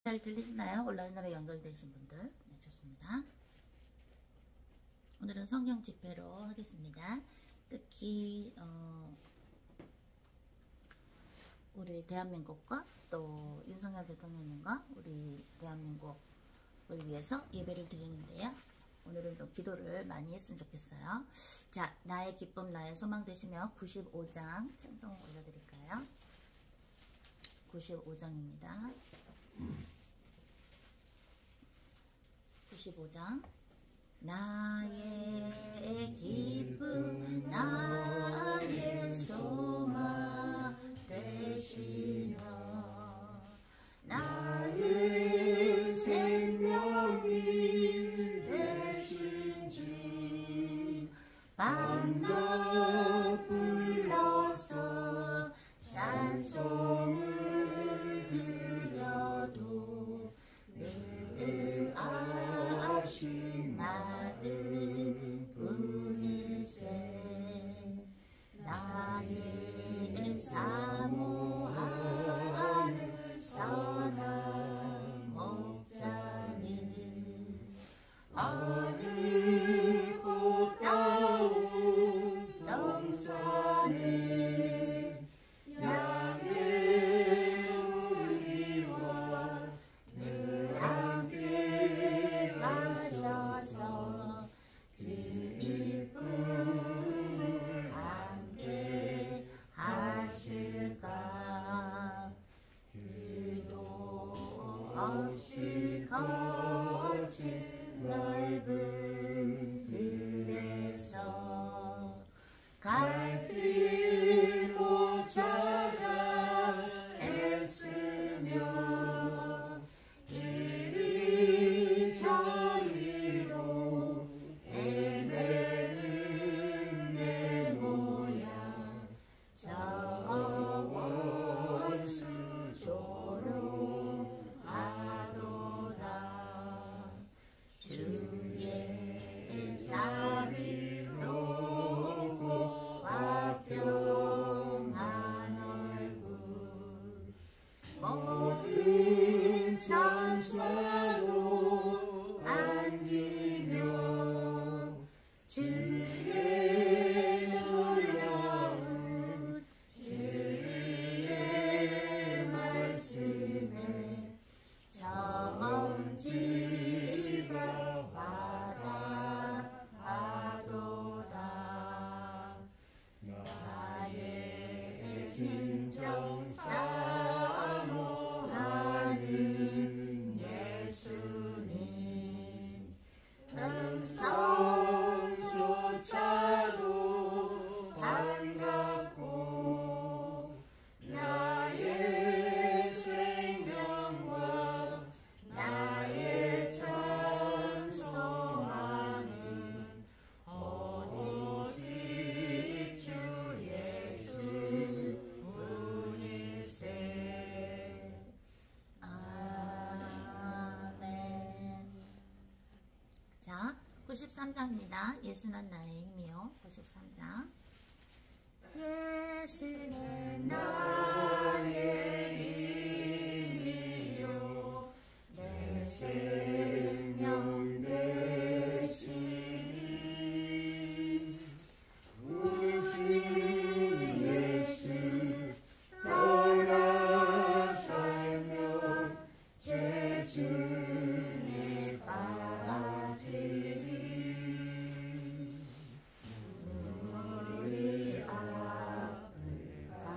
잘 들리시나요? 온라인으로 연결되신 분들. 네, 좋습니다. 오늘은 성경 집회로 하겠습니다. 특히 우리 대한민국과 또 윤석열 대통령님과 우리 대한민국을 위해서 예배를 드리는데요. 오늘은 좀 기도를 많이 했으면 좋겠어요. 자, 나의 기쁨 나의 소망 되시며 95장 찬송 올려드릴까요? 95장입니다. 95장 나의 기쁨 나의 소망 되시며 나의 생명이 되신 주 만나 불러서 찬송을 드려도 늘 아신 나를 부르세 나의 사모하는 선한 목자는 어느 꽃다운 동산에 양의 무리와 늘 함께 가셔서 그 기쁨을 함께 하실까 길도 없이 거친 넓은 들에서 갈 길 못 찾아 애쓰며 이리 저리로 헤매는 내 모양 저 원수 조롱하도다 주의 자비롭고 화평한 얼굴 모든 천사도 안기며 주의 놀라운 진리의 말씀에 정지가 와닿아도다 나의 진정 사모하는 예수님 음성조차도 반갑고 나의 생명과 나의 참 소망은 오직 주 예수뿐일세. 아멘. 자, 93장입니다. 예수는 나의 힘이요. 93장. 예수는 나의 힘이요 내 생명 되시니 구주 예수 따라 살면 죄 중에 빠지리 우리 아플까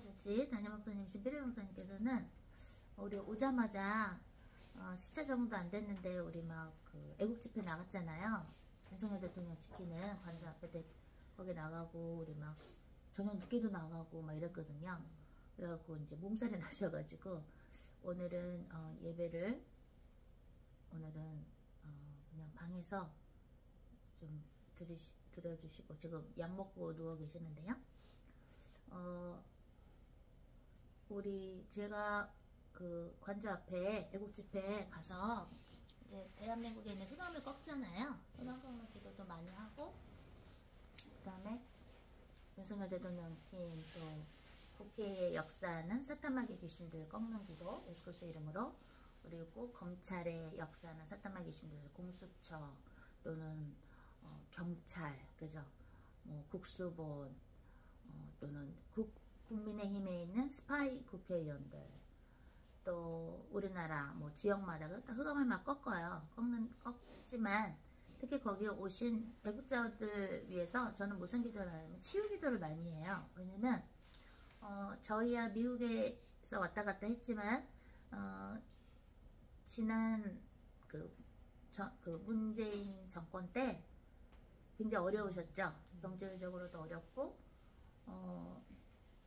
성남자치 담임 목사님 신필요 목사님께서는 우리 오자마자 시차 정도 안 됐는데 우리 막 그 애국 집회 나갔잖아요. 윤석열 대통령 지키는 관저 앞에 거기 나가고 우리 막 저녁 늦게도 나가고 막 이랬거든요. 그래갖고 이제 몸살이 나셔가지고 오늘은 예배를 오늘은 그냥 방에서 좀 들어주시고 지금 약 먹고 누워 계시는데요. 제가 그 관저 앞에 애국 집회에 가서 이제 대한민국에 있는 흑암을 꺾잖아요. 흑암 꺾는 기도도 많이 하고, 그 다음에 윤석열 대통령 팀 또 국회의 역사하는 사탄마귀 귀신들 꺾는 기도 예수 그리스도 이름으로, 그리고 검찰의 역사하는 사탄마귀 귀신들 공수처 또는 경찰, 그죠? 뭐 국수본 또는 국민의힘에 있는 스파이 국회의원들, 또 우리나라 뭐 지역마다 흑암을 막 꺾어요. 꺾지만 특히 거기에 오신 애국자들 위해서 저는 무슨 기도를 하냐면 치유 기도를 많이 해요. 왜냐면 저희야 미국에서 왔다 갔다 했지만 지난 그 문재인 정권 때 굉장히 어려우셨죠. 경제적으로도 어렵고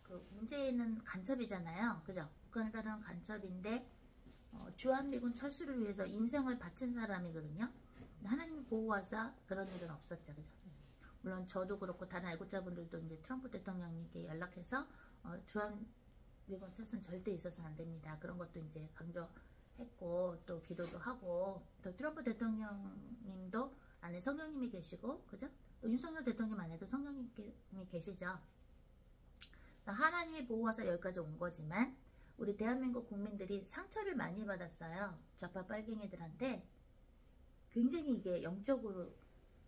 그 문재인은 간첩이잖아요. 그죠? 북한을 따르는 간첩인데 주한미군 철수를 위해서 인생을 바친 사람이거든요. 하나님이 보호하사 그런 일은 없었죠. 그죠? 물론 저도 그렇고 다른 애국자분들도 이제 트럼프 대통령님께 연락해서 주한미군 철수는 절대 있어서는 안 됩니다. 그런 것도 이제 강조했고 또 기도도 하고, 또 트럼프 대통령님도 안에 성령님이 계시고, 그죠? 또 윤석열 대통령 안에도 성령님이 계시죠. 하나님이 보호하사 여기까지 온 거지만 우리 대한민국 국민들이 상처를 많이 받았어요. 좌파 빨갱이들한테. 굉장히 이게 영적으로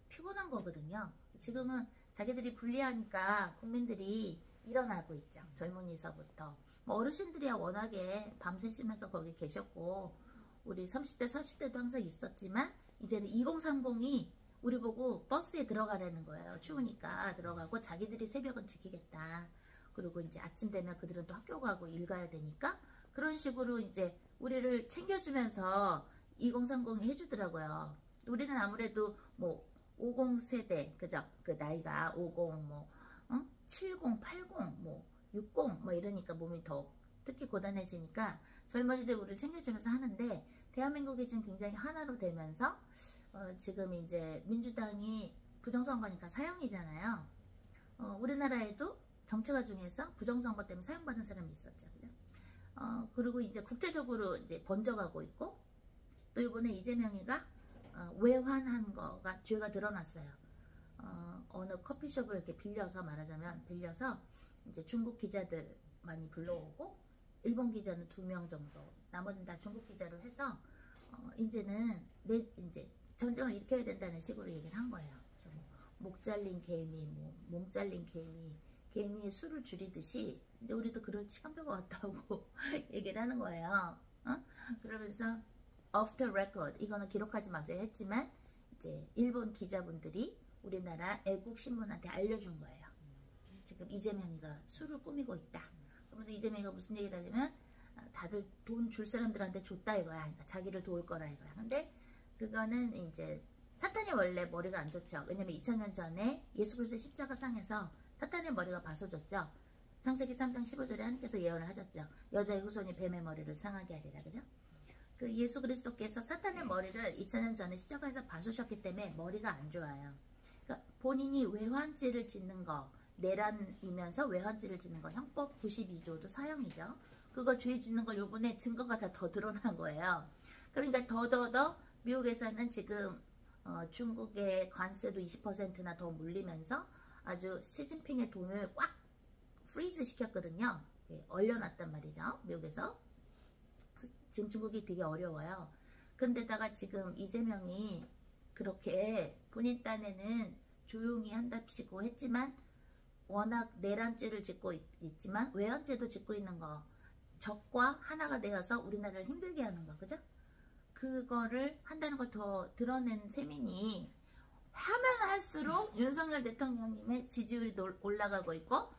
피곤한 거거든요. 지금은 자기들이 불리하니까 국민들이 일어나고 있죠. 젊은이서부터. 뭐 어르신들이야 워낙에 밤새시면서 거기 계셨고, 우리 30대 40대도 항상 있었지만 이제는 2030이 우리 보고 버스에 들어가라는 거예요. 추우니까 들어가고 자기들이 새벽은 지키겠다. 그리고 이제 아침 되면 그들은 또 학교 가고 일 가야 되니까 그런 식으로 이제 우리를 챙겨주면서 2030이 해주더라고요. 우리는 아무래도 뭐 50세대, 그죠? 그 나이가 50, 뭐 70, 80, 뭐 60, 뭐 이러니까 몸이 더 특히 고단해지니까 젊은이들 우리를 챙겨주면서 하는데, 대한민국이 지금 굉장히 하나로 되면서 지금 이제 민주당이 부정선거니까 사형이잖아요. 우리나라에도 정치가 중에서 부정선거 때문에 사형받은 사람이 있었죠. 그죠? 그리고 이제 국제적으로 이제 번져가고 있고, 또 이번에 이재명이가 외환한 거가 죄가 드러났어요. 어느 커피숍을 이렇게 빌려서, 말하자면 빌려서 이제 중국 기자들 많이 불러오고, 일본 기자는 2명 정도, 나머지는 다 중국 기자로 해서 이제는 이제 전쟁을 일으켜야 된다는 식으로 얘기를 한 거예요. 그래서 뭐 목 잘린 개미, 뭐 몸 잘린 개미의 수를 줄이듯이 이제 우리도 그럴 시간표가 왔다고 얘기를 하는 거예요. 그러면서 off the record, 이거는 기록하지 마세요 했지만 이제 일본 기자분들이 우리나라 애국 신문한테 알려준 거예요. 지금 이재명이가 수를 꾸미고 있다. 그러면서 이재명이가 무슨 얘기를 하냐면 다들 돈 줄 사람들한테 줬다 이거야. 그러니까 자기를 도울 거라 이거야. 근데 그거는 이제 사탄이 원래 머리가 안 좋죠. 왜냐면 2000년 전에 예수 그리스도의 십자가상에서 사탄의 머리가 바서졌죠. 창세기 3장 15절에 하나님께서 예언을 하셨죠. 여자의 후손이 뱀의 머리를 상하게 하리라. 그죠? 그 예수 그리스도께서 사탄의 머리를 2000년 전에 십자가에서 바수셨기 때문에 머리가 안 좋아요. 그러니까 본인이 외환죄를 짓는 거, 내란이면서 외환죄를 짓는 거, 형법 92조도 사형이죠. 그거 죄 짓는 걸 요번에 증거가 다 더 드러난 거예요. 그러니까 더 미국에서는 지금 중국의 관세도 20%나 더 물리면서 아주 시진핑의 돈을 꽉 프리즈 시켰거든요. 얼려놨단 말이죠. 미국에서. 지금 중국이 되게 어려워요. 근데다가 지금 이재명이 그렇게 본인 딴에는 조용히 한답시고 했지만 워낙 내란죄를 짓고 있지만 외환죄도 짓고 있는 거, 적과 하나가 되어서 우리나라를 힘들게 하는 거, 그죠? 그거를 한다는 걸 더 드러낸 셈이니 하면 할수록 윤석열 대통령님의 지지율이 올라가고 있고,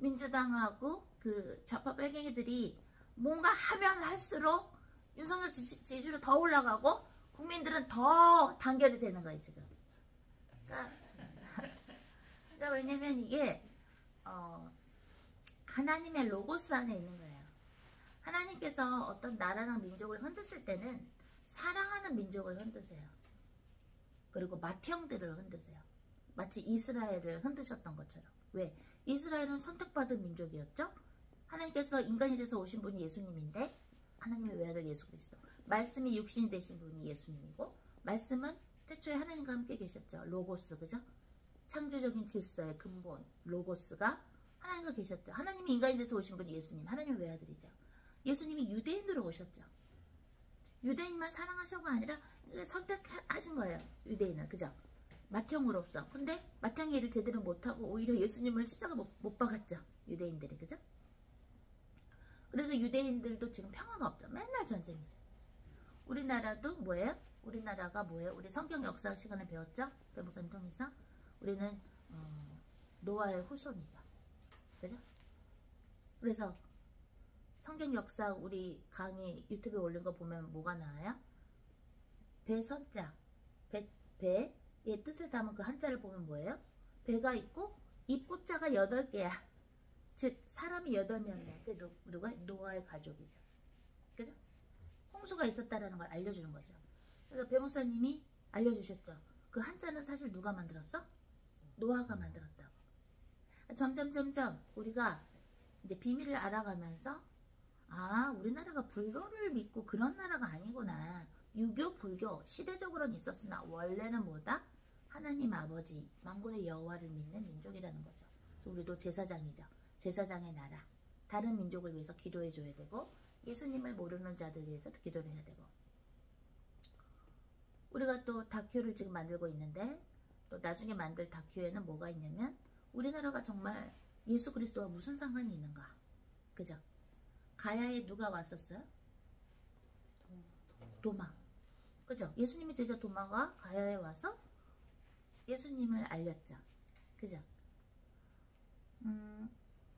민주당하고 그 좌파 빨갱이들이 뭔가 하면 할수록 윤석열 지지율이 더 올라가고 국민들은 더 단결이 되는 거예요 지금. 그러니까 왜냐면 이게 하나님의 로고스 안에 있는 거예요. 하나님께서 어떤 나라랑 민족을 흔드실 때는 사랑하는 민족을 흔드세요. 그리고 맏형들을 흔드세요. 마치 이스라엘을 흔드셨던 것처럼. 왜? 이스라엘은 선택받은 민족이었죠? 하나님께서 인간이 돼서 오신 분이 예수님인데 하나님의 외아들 예수 그리스도. 말씀이 육신이 되신 분이 예수님이고 말씀은 태초에 하나님과 함께 계셨죠. 로고스, 그죠? 창조적인 질서의 근본, 로고스가 하나님과 계셨죠. 하나님이 인간이 돼서 오신 분이 예수님, 하나님의 외아들이죠. 예수님이 유대인으로 오셨죠. 유대인만 사랑하셔가 아니라 선택하신 거예요. 유대인을, 그죠? 맏형으로서. 근데 맏형이 일을 제대로 못하고 오히려 예수님을 십자가 못 박았죠. 유대인들이, 그죠? 그래서 유대인들도 지금 평화가 없죠. 맨날 전쟁이죠. 우리나라도 뭐예요? 우리나라가 뭐예요? 우리 성경 역사 시간에 배웠죠? 배목사님 통해서. 우리는 노아의 후손이죠. 그죠? 그래서 성경 역사 우리 강의 유튜브에 올린 거 보면 뭐가 나와요? 배선자. 배의 뜻을 담은 그 한자를 보면 뭐예요? 배가 있고 입구자가 8개야. 즉 사람이 8명이야. 누가? 노아의 가족이죠. 그죠? 홍수가 있었다라는 걸 알려주는 거죠. 그래서 배목사님이 알려주셨죠. 그 한자는 사실 누가 만들었어? 노아가 만들었다고. 점점 우리가 이제 비밀을 알아가면서 우리나라가 불교를 믿고 그런 나라가 아니구나. 유교, 불교 시대적으로는 있었으나 원래는 뭐다? 하나님 아버지 만군의 여호와를 믿는 민족이라는 거죠. 그래서 우리도 제사장이죠. 제사장의 나라. 다른 민족을 위해서 기도해줘야 되고 예수님을 모르는 자들 위해서 기도를 해야 되고 우리가 또 다큐를 지금 만들고 있는데 또 나중에 만들 다큐에는 뭐가 있냐면 우리나라가 정말 예수 그리스도와 무슨 상관이 있는가. 그죠? 가야에 누가 왔었어요? 도마. 그죠? 예수님의 제자 도마가 가야에 와서 예수님을 알렸죠. 그죠?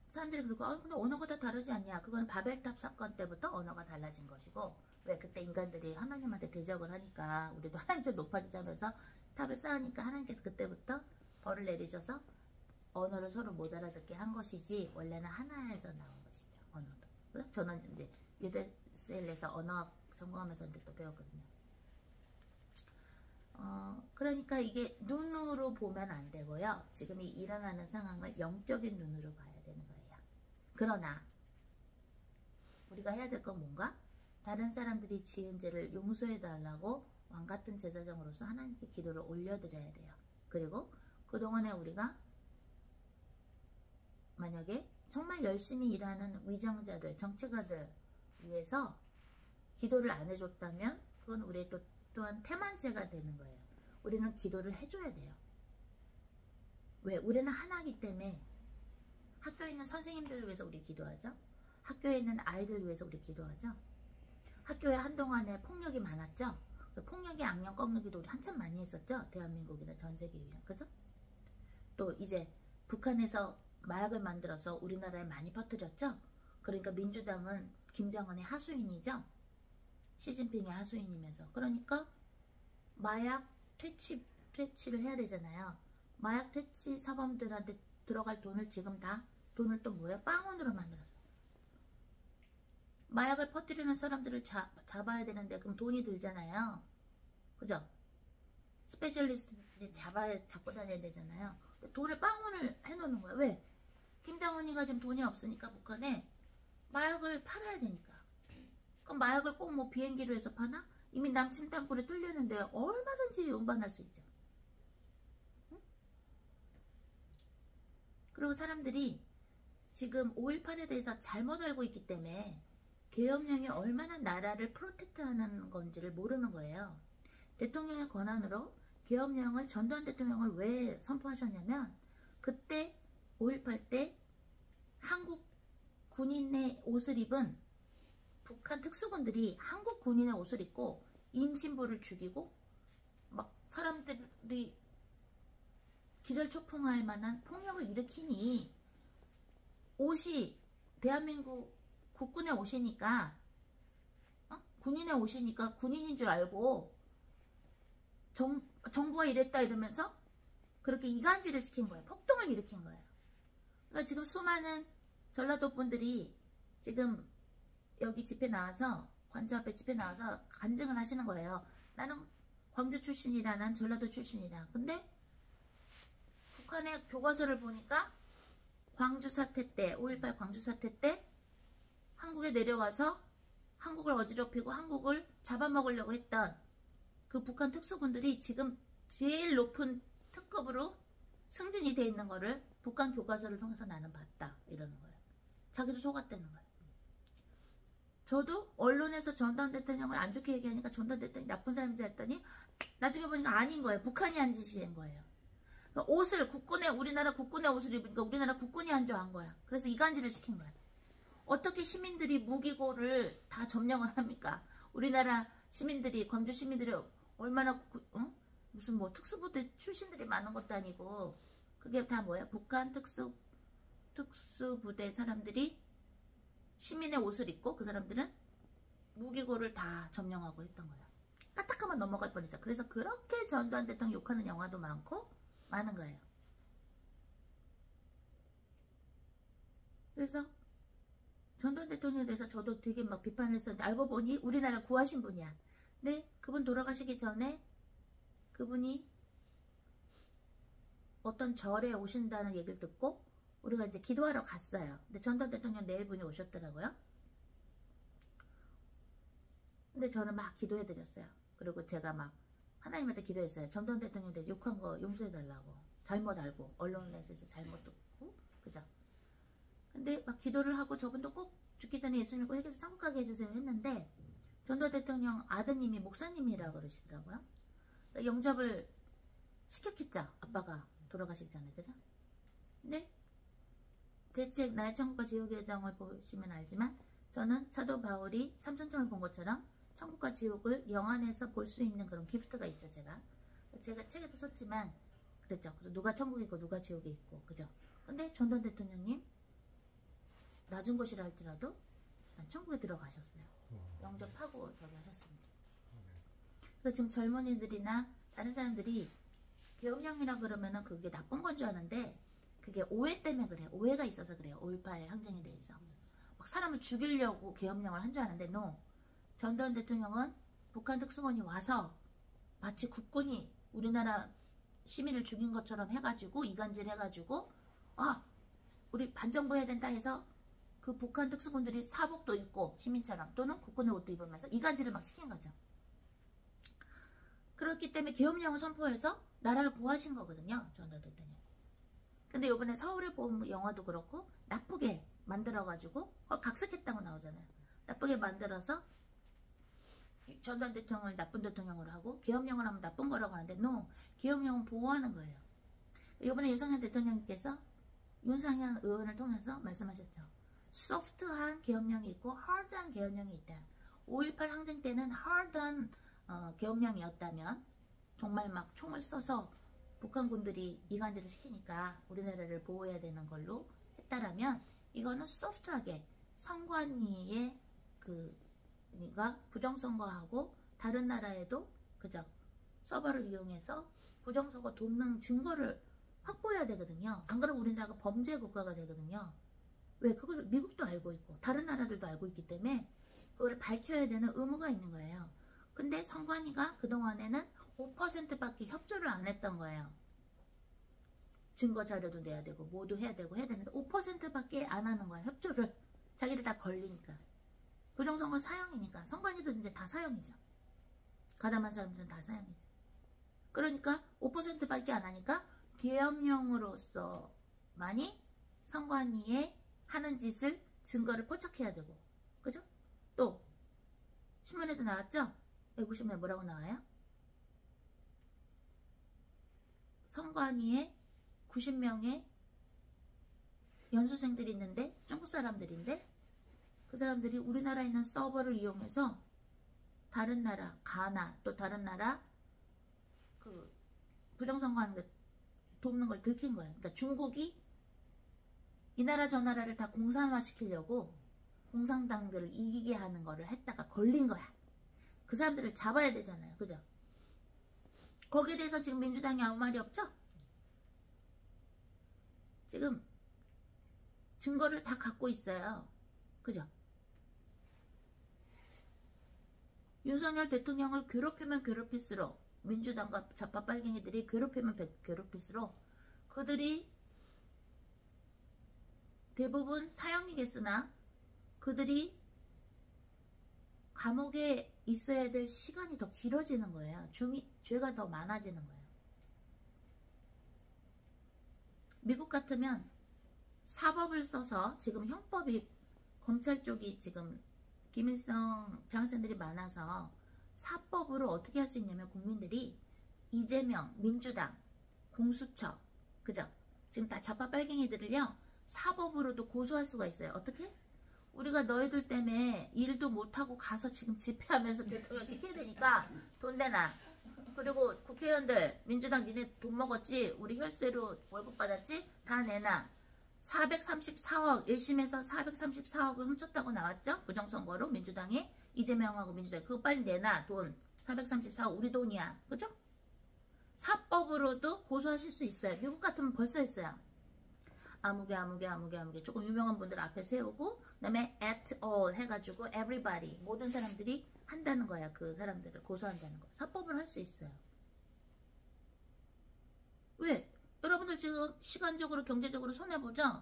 사람들이 그러고 근데 언어가 다 다르지 않냐. 그건 바벨탑 사건 때부터 언어가 달라진 것이고 왜 그때 인간들이 하나님한테 대적을 하니까 우리도 하나님처럼 높아지자면서 탑을 쌓으니까 하나님께서 그때부터 벌을 내리셔서 언어를 서로 못 알아듣게 한 것이지 원래는 하나에서 나온 것이죠. 언어도. 그래서 저는 이제 유대셀에서 언어학 전공하면서 또 배웠거든요. 그러니까 이게 눈으로 보면 안 되고요. 지금 이 일어나는 상황을 영적인 눈으로 봐야 되는 거예요. 그러나 우리가 해야 될 건 뭔가? 다른 사람들이 지은 죄를 용서해 달라고 왕같은 제사장으로서 하나님께 기도를 올려드려야 돼요. 그리고 그동안에 우리가 만약에 정말 열심히 일하는 위정자들, 정치가들 위해서 기도를 안 해줬다면 그건 우리의 또한 태만죄가 되는 거예요. 우리는 기도를 해줘야 돼요. 왜? 우리는 하나이기 때문에 학교에 있는 선생님들을 위해서 우리 기도하죠. 학교에 있는 아이들을 위해서 우리 기도하죠. 학교에 한동안에 폭력이 많았죠. 그래서 폭력의 악령 꺾는기도 우리 한참 많이 했었죠. 대한민국이나 전 세계 위한. 그죠? 또 이제 북한에서 마약을 만들어서 우리나라에 많이 퍼뜨렸죠. 그러니까 민주당은 김정은의 하수인이죠. 시진핑의 하수인이면서. 그러니까 마약 퇴치를 해야 되잖아요. 마약 퇴치 사범들한테 들어갈 돈을 지금 다 돈을 또 뭐예요? 빵원으로 만들었어. 마약을 퍼뜨리는 사람들을 잡아야 되는데 그럼 돈이 들잖아요. 그죠? 스페셜리스트들이 잡고 다녀야 되잖아요. 돈을 빵원을 해놓는 거예요. 왜? 김정은이가 지금 돈이 없으니까 북한에 마약을 팔아야 되니까. 그럼 마약을 꼭 뭐 비행기로 해서 파나? 이미 남침 땅굴에 뚫렸는데 얼마든지 운반할 수 있죠. 응? 그리고 사람들이 지금 5.18에 대해서 잘못 알고 있기 때문에 계엄령이 얼마나 나라를 프로텍트하는 건지를 모르는 거예요. 대통령의 권한으로 계엄령을 전두환 대통령을 왜 선포하셨냐면 그때 5.18 때 한국 군인의 옷을 입은 북한 특수군들이 한국 군인의 옷을 입고 임신부를 죽이고 막 사람들이 기절초풍할 만한 폭력을 일으키니 옷이 대한민국 국군의 옷이니까 군인의 옷이니까 군인인 줄 알고 정부가 이랬다 이러면서 그렇게 이간질을 시킨 거예요. 폭동을 일으킨 거예요. 그러니까 지금 수많은 전라도 분들이 지금 여기 집회 나와서 관저 앞에 집회 나와서 간증을 하시는 거예요. 나는 광주 출신이다. 난 전라도 출신이다. 근데 북한의 교과서를 보니까 광주 사태 때 5.18 광주 사태 때 한국에 내려와서 한국을 어지럽히고 한국을 잡아먹으려고 했던 그 북한 특수군들이 지금 제일 높은 특급으로 승진이 돼 있는 거를 북한 교과서를 통해서 나는 봤다 이러는 거예요. 자기도 속았다는 거예요. 저도 언론에서 전두환 대통령을 안 좋게 얘기하니까 전두환 대통령이 나쁜 사람인지 했더니 나중에 보니까 아닌 거예요. 북한이 한 짓인 거예요. 그러니까 옷을 우리나라 국군의 옷을 입으니까 우리나라 국군이 한 줄 안 거야. 그래서 이간질을 시킨 거야. 어떻게 시민들이 무기고를 다 점령을 합니까? 우리나라 시민들이 광주 시민들이 얼마나 무슨 뭐 특수부대 출신들이 많은 것도 아니고 그게 다 뭐야? 북한 특수부대 사람들이 시민의 옷을 입고 그 사람들은 무기고를 다 점령하고 했던 거야. 까딱하면 넘어갈 뻔했죠. 그래서 그렇게 전두환 대통령 욕하는 영화도 많고 많은 거예요. 그래서 전두환 대통령에 대해서 저도 되게 막 비판을 했었는데 알고 보니 우리나라 구하신 분이야. 근데 그분 돌아가시기 전에 그분이 어떤 절에 오신다는 얘기를 듣고 우리가 이제 기도하러 갔어요. 근데 전두환 대통령 네 분이 오셨더라고요. 근데 저는 막 기도해드렸어요. 그리고 제가 막 하나님한테 기도했어요. 전두환 대통령에 대해 욕한 거 용서해달라고. 잘못 알고 언론에서 잘못 듣고 그죠? 근데 막 기도를 하고 저분도 꼭 죽기 전에 예수 믿고 회개해서 천국 가게 해주세요 했는데 전두환 대통령 아드님이 목사님이라고 그러시더라고요. 그러니까 영접을 시켰겠죠. 아빠가 돌아가시기 전에 그죠? 근데 제 책 나의 천국과 지옥의 여정을 보시면 알지만 저는 사도 바울이 삼천청을 본 것처럼 천국과 지옥을 영안에서 볼 수 있는 그런 기프트가 있죠. 제가 책에도 썼지만 그랬죠. 누가 천국에 있고 누가 지옥에 있고 그죠? 근데 전두환 대통령님 낮은 곳이라 할지라도 천국에 들어가셨어요. 영접하고 저기 하셨습니다. 그래서 지금 젊은이들이나 다른 사람들이 계엄령이라 그러면은 그게 나쁜 건 줄 아는데 그게 오해 때문에 그래요. 오해가 있어서 그래요. 5.18 항쟁에 대해서. 막 사람을 죽이려고 계엄령을 한 줄 아는데 no. 전두환 대통령은 북한 특수군이 와서 마치 국군이 우리나라 시민을 죽인 것처럼 해가지고 이간질 해가지고 우리 반정부 해야 된다 해서 그 북한 특수군들이 사복도 입고 시민처럼 또는 국군의 옷도 입으면서 이간질을 막 시킨 거죠. 그렇기 때문에 계엄령을 선포해서 나라를 구하신 거거든요. 전두환 대통령. 근데 이번에 서울에 본 영화도 그렇고 나쁘게 만들어가지고 각색했다고 나오잖아요. 나쁘게 만들어서 전두환 대통령을 나쁜 대통령으로 하고 계엄령을 하면 나쁜 거라고 하는데 no. 계엄령은 보호하는 거예요. 이번에 윤석열 대통령께서 윤상현 의원을 통해서 말씀하셨죠. 소프트한 계엄령이 있고 하드한 계엄령이 있다. 5.18 항쟁 때는 하드한 계엄령이었다면 정말 막 총을 써서 북한군들이 이간질을 시키니까 우리나라를 보호해야 되는 걸로 했다라면 이거는 소프트하게 선관위의 그가 부정선거하고 다른 나라에도 그저 서버를 이용해서 부정선거 돕는 증거를 확보해야 되거든요. 안 그러면 우리나라가 범죄 국가가 되거든요. 왜? 그걸 미국도 알고 있고 다른 나라들도 알고 있기 때문에 그걸 밝혀야 되는 의무가 있는 거예요. 근데 선관위가 그동안에는 5%밖에 협조를 안 했던 거예요. 증거 자료도 내야 되고 뭐도 해야 되는데 5%밖에 안 하는 거예요. 협조를. 자기들 다 걸리니까. 부정선거 사형이니까. 선관위도 이제 다 사형이죠. 가담한 사람들은 다 사형이죠. 그러니까 5%밖에 안 하니까 계엄령으로서 많이 선관위에 하는 짓을 증거를 포착해야 되고 그죠? 또 신문에도 나왔죠? 외국신문에 뭐라고 나와요? 선관위에 90명의 연수생들이 있는데 중국 사람들인데 그 사람들이 우리나라에 있는 서버를 이용해서 다른 나라 가나 또 다른 나라 그 부정선거하는 데 돕는 걸 들킨 거예요. 그러니까 중국이 이 나라 저 나라를 다 공산화시키려고 공산당들을 이기게 하는 거를 했다가 걸린 거야. 그 사람들을 잡아야 되잖아요. 그죠? 거기에 대해서 지금 민주당이 아무 말이 없죠? 지금 증거를 다 갖고 있어요. 그죠? 윤석열 대통령을 괴롭히면 괴롭힐수록, 민주당과 좌파 빨갱이들이 괴롭히면 괴롭힐수록 그들이 대부분 사형이겠으나 그들이 감옥에 있어야 될 시간이 더 길어지는 거예요. 죄가 더 많아지는 거예요. 미국 같으면 사법을 써서, 지금 형법이, 검찰 쪽이 지금 김일성 장학생들이 많아서 사법으로 어떻게 할 수 있냐면, 국민들이 이재명, 민주당, 공수처, 그죠? 지금 다 좌파 빨갱이들을요, 사법으로도 고소할 수가 있어요. 어떻게? 우리가 너희들 때문에 일도 못하고 가서 지금 집회하면서 대통령 지켜야 되니까 돈 내놔. 그리고 국회의원들, 민주당 니네 돈 먹었지? 우리 혈세로 월급 받았지? 다 내놔. 434억, 1심에서 434억을 훔쳤다고 나왔죠? 부정선거로 민주당이, 이재명하고 민주당이. 그거 빨리 내놔. 돈 434억 우리 돈이야. 그죠? 사법으로도 고소하실 수 있어요. 미국 같으면 벌써 했어요. 아무개 조금 유명한 분들 앞에 세우고, 그 다음에 at all 해가지고 everybody, 모든 사람들이 한다는 거야. 그 사람들을 고소한다는 거. 사법을 할 수 있어요. 왜? 여러분들 지금 시간적으로 경제적으로 손해보죠?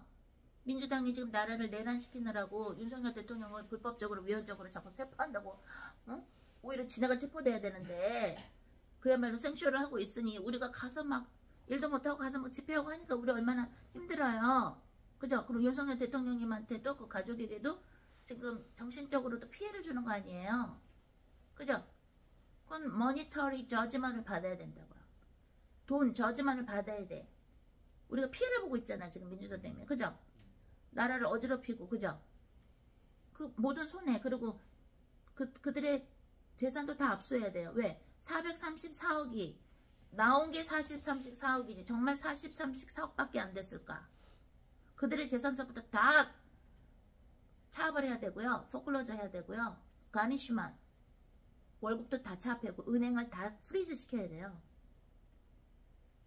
민주당이 지금 나라를 내란시키느라고 윤석열 대통령을 불법적으로 위헌적으로 자꾸 체포한다고, 어? 오히려 지네가 체포돼야 되는데 그야말로 생쇼를 하고 있으니 우리가 가서 막 일도 못하고 가서 막 집회하고 하니까 우리 얼마나 힘들어요. 그죠? 그리고 윤석열 대통령님한테도, 그 가족에게도 지금 정신적으로도 피해를 주는 거 아니에요. 그죠? 그건 머니터리 저지먼을 받아야 된다고요. 돈 저지먼을 받아야 돼. 우리가 피해를 보고 있잖아, 지금 민주당 때문에. 그죠? 나라를 어지럽히고, 그죠? 그 모든 손해, 그리고 그들의 재산도 다 압수해야 돼요. 왜? 434억이 나온 게 34억이지 정말 34억밖에 안 됐을까? 그들의 재산서부터 다 차압을 해야 되고요. 포클로저 해야 되고요. 가니쉬만, 월급도 다 차압하고 은행을 다 프리즈 시켜야 돼요.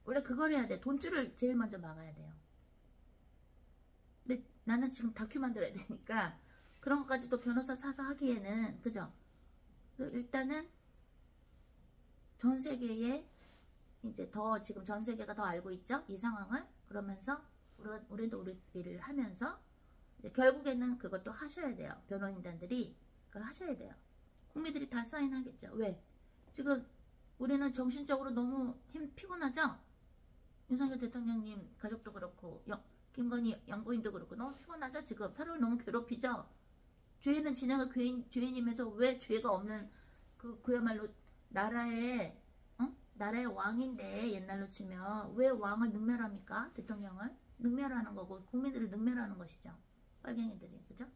원래 그걸 해야 돼. 돈줄을 제일 먼저 막아야 돼요. 근데 나는 지금 다큐 만들어야 되니까 그런 것까지 또 변호사 사서 하기에는, 그죠? 일단은 전 세계에 이제 더, 지금 전 세계가 더 알고 있죠? 이 상황을. 그러면서 우리도 우리 일을 하면서 이제 결국에는 그것도 하셔야 돼요. 변호인단들이 그걸 하셔야 돼요. 국민들이 다 사인하겠죠. 왜? 지금 우리는 정신적으로 너무 피곤하죠? 윤석열 대통령님 가족도 그렇고 김건희 영부인도 그렇고 너무 피곤하죠? 지금 사람을 너무 괴롭히죠? 죄는 지네가 죄인이면서 왜 죄가 없는 그야말로 나라의 왕인데, 옛날로 치면 왜 왕을 능멸합니까? 대통령을 능멸하는 거고 국민들을 능멸하는 것이죠. 빨갱이들이. 그죠?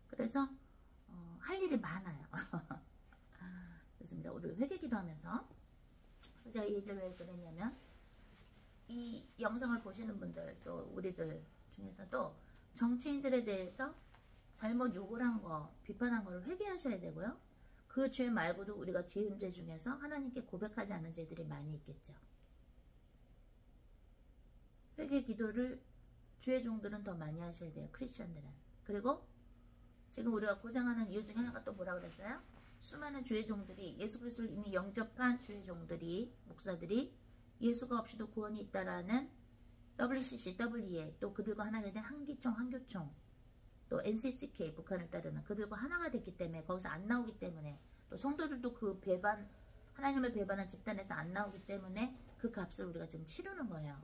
그래서 할 일이 많아요. 그렇습니다. 우리 회개기도 하면서, 제가 이 얘기를 왜 그랬냐면, 이 영상을 보시는 분들, 또 우리들 중에서도 정치인들에 대해서 잘못 욕을 한 거, 비판한 거를 회개하셔야 되고요. 그 죄 말고도 우리가 지은 죄 중에서 하나님께 고백하지 않은 죄들이 많이 있겠죠. 회개 기도를 주의 종들은 더 많이 하셔야 돼요. 크리스천들은. 그리고 지금 우리가 고생하는 이유 중에 하나가 또 뭐라 그랬어요? 수많은 주의 종들이, 예수 그리스도를 이미 영접한 주의 종들이, 목사들이 예수가 없이도 구원이 있다라는 WCC, WEA, 또 그들과 하나가 된 한기총, 한교총, 또 NCCK, 북한을 따르는 그들과 하나가 됐기 때문에, 거기서 안 나오기 때문에, 또 성도들도 그 배반, 하나님을 배반한 집단에서 안 나오기 때문에 그 값을 우리가 지금 치르는 거예요.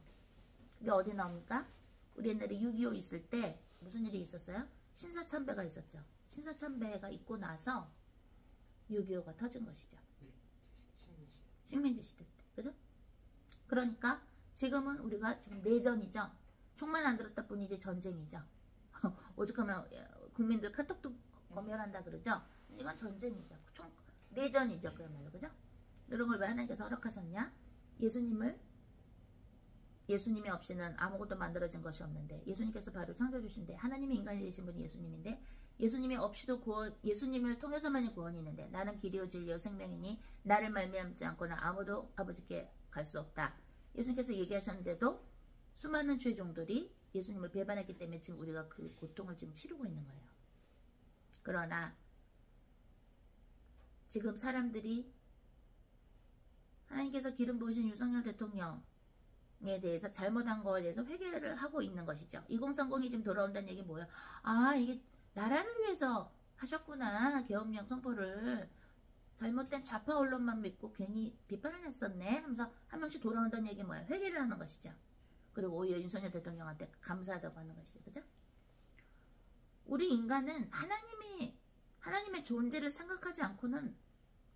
그게 어디 나옵니까? 우리 옛날에 6.25 있을 때 무슨 일이 있었어요? 신사참배가 있었죠. 신사참배가 있고 나서 6.25가 터진 것이죠. 식민지 시대 때. 그죠? 그러니까 지금은 우리가 지금 내전이죠. 총만 안 들었다 뿐이 이제 전쟁이죠. 오죽하면 국민들 카톡도 검열한다 그러죠. 이건 전쟁이죠. 내전이죠. 그야말로. 그죠? 이런 걸 왜 하나님께서 허락하셨냐? 예수님을 예수님이 없이는 아무것도 만들어진 것이 없는데 예수님께서 바로 창조주신데 하나님이 인간이 되신 분이 예수님인데 예수님이 없이도 예수님을 통해서만이 구원이 있는데 나는 길이요 진리요 생명이니 나를 말미암지 않고는 아무도 아버지께 갈 수 없다. 예수님께서 얘기하셨는데도 수많은 죄종들이 예수님을 배반했기 때문에 지금 우리가 그 고통을 지금 치르고 있는 거예요. 그러나 지금 사람들이 하나님께서 기름 부으신 윤석열 대통령에 대해서 잘못한 거에 대해서 회개를 하고 있는 것이죠. 2030이 지금 돌아온다는 얘기 뭐예요? 아, 이게 나라를 위해서 하셨구나. 계엄령 선포를. 잘못된 좌파 언론만 믿고 괜히 비판을 했었네 하면서 한 명씩 돌아온다는 얘기 뭐예요? 회개를 하는 것이죠. 그리고 오히려 윤석열 대통령한테 감사하다고 하는 것이죠. 그죠? 우리 인간은 하나님의 존재를 생각하지 않고는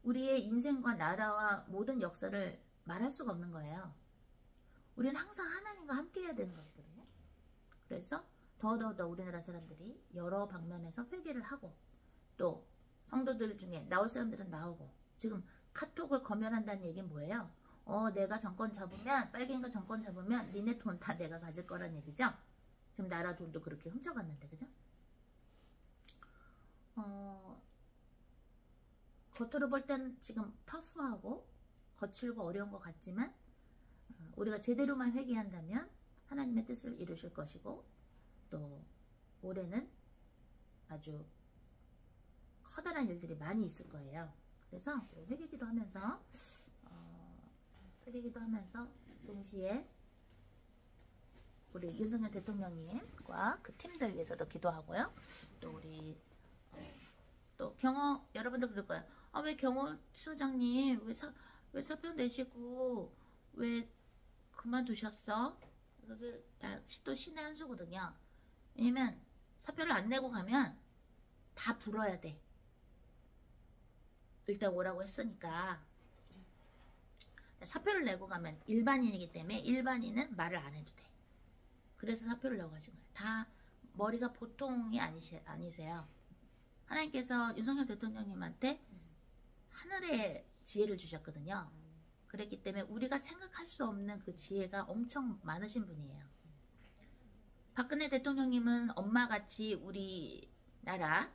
우리의 인생과 나라와 모든 역사를 말할 수가 없는 거예요. 우리는 항상 하나님과 함께 해야 되는 것이거든요. 그래서 더더더 우리나라 사람들이 여러 방면에서 회개를 하고 또 성도들 중에 나올 사람들은 나오고 지금 카톡을 검열한다는 얘기는 뭐예요? 내가 정권 잡으면 빨갱이가 정권 잡으면 니네 돈 다 내가 가질 거란 얘기죠. 지금 나라 돈도 그렇게 훔쳐갔는데 그죠? 겉으로 볼 땐 지금 터프하고 거칠고 어려운 것 같지만 우리가 제대로만 회개한다면 하나님의 뜻을 이루실 것이고 또 올해는 아주 커다란 일들이 많이 있을 거예요. 그래서 회개기도 하면서 동시에 우리 윤석열 대통령님과 그 팀들 위해서도 기도하고요. 또 우리 또 경호 여러분들 그럴 거예요. 왜 경호처장님 왜 사표 내시고 왜 그만두셨어? 그게 또 신의 한 수거든요. 왜냐면 사표를 안 내고 가면 다 불어야 돼. 일단 오라고 했으니까. 사표를 내고 가면 일반인이기 때문에 일반인은 말을 안 해도 돼. 그래서 사표를 내고 가신 거예요. 다 머리가 보통이 아니세요. 하나님께서 윤석열 대통령님한테 하늘의 지혜를 주셨거든요. 그랬기 때문에 우리가 생각할 수 없는 그 지혜가 엄청 많으신 분이에요. 박근혜 대통령님은 엄마같이 우리나라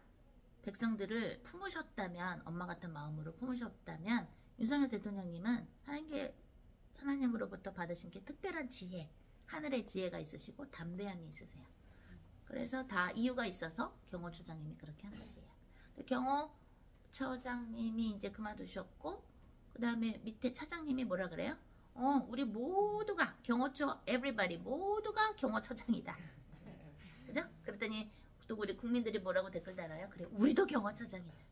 백성들을 품으셨다면, 엄마 같은 마음으로 품으셨다면 윤석열 대통령님은 하나님으로부터 받으신 게 특별한 지혜, 하늘의 지혜가 있으시고 담대함이 있으세요. 그래서 다 이유가 있어서 경호처장님이 그렇게 한 것이에요. 경호처장님이 이제 그만두셨고 그 다음에 밑에 차장님이 뭐라 그래요? 우리 모두가 경호처 everybody 모두가 경호처장이다. 그죠? 그랬더니 또 우리 국민들이 뭐라고 댓글 달아요? 그래, 우리도 경호처장이다.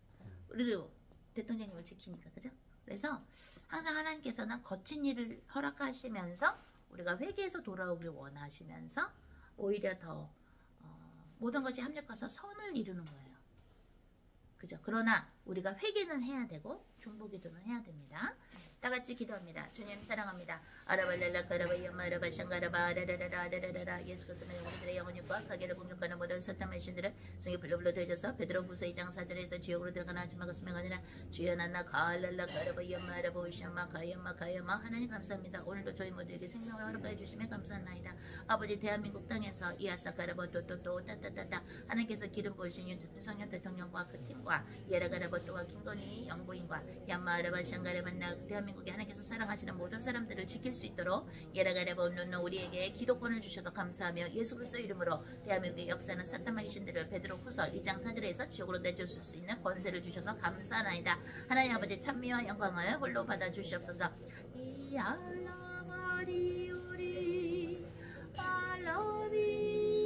우리도 대통령님을 지키니까. 그죠? 그래서 항상 하나님께서는 거친 일을 허락하시면서 우리가 회개에서 돌아오길 원하시면서 오히려 더 모든 것이 합력해서 선을 이루는 거예요. 그죠? 그러나 우리가 회개는 해야 되고 중보기도는 해야 됩니다. 다 같이 기도합니다. 주님 사랑합니다. 아라발랄라 까라바이엄마 아라바샹가라바 아라라라라라라라. 예수 그리스도의 우리들의 영혼이 부악하기를 공격하는 모든 사탄의 신들을 성이 불러불러 되어져서 베드로후서 2장 4절에서 지옥으로 들어가나 하지 마겠으면 아니라 주여 나나 가알랄라 까라바이엄마 아라보이샤마 가이엄마 가이엄마. 하나님 감사합니다. 오늘도 저희 모두에게 생명을 허락해 주시며 감사합니다. 아버지 대한민국 땅에서 이아사 까라바 또또또 따따따따 하나님께서 기름 부으신 윤석열 대통령과 그 팀과 예라가라버또와 김건희 영부인과 얀마아라바 샹가라반나 대한민국에 하나님께서 사랑하시는 모든 사람들을 지킬 수 있도록 예라가라버노노 우리에게 기도권을 주셔서 감사하며 예수 그리스도 이름으로 대한민국의 역사는 사탄마귀 신들을 베드로후서 2장 4절에서 지옥으로 내줄 수 있는 권세를 주셔서 감사하나이다. 하나님 아버지 찬미와 영광을 홀로 받아 주시옵소서. 이알라마리우리 알라비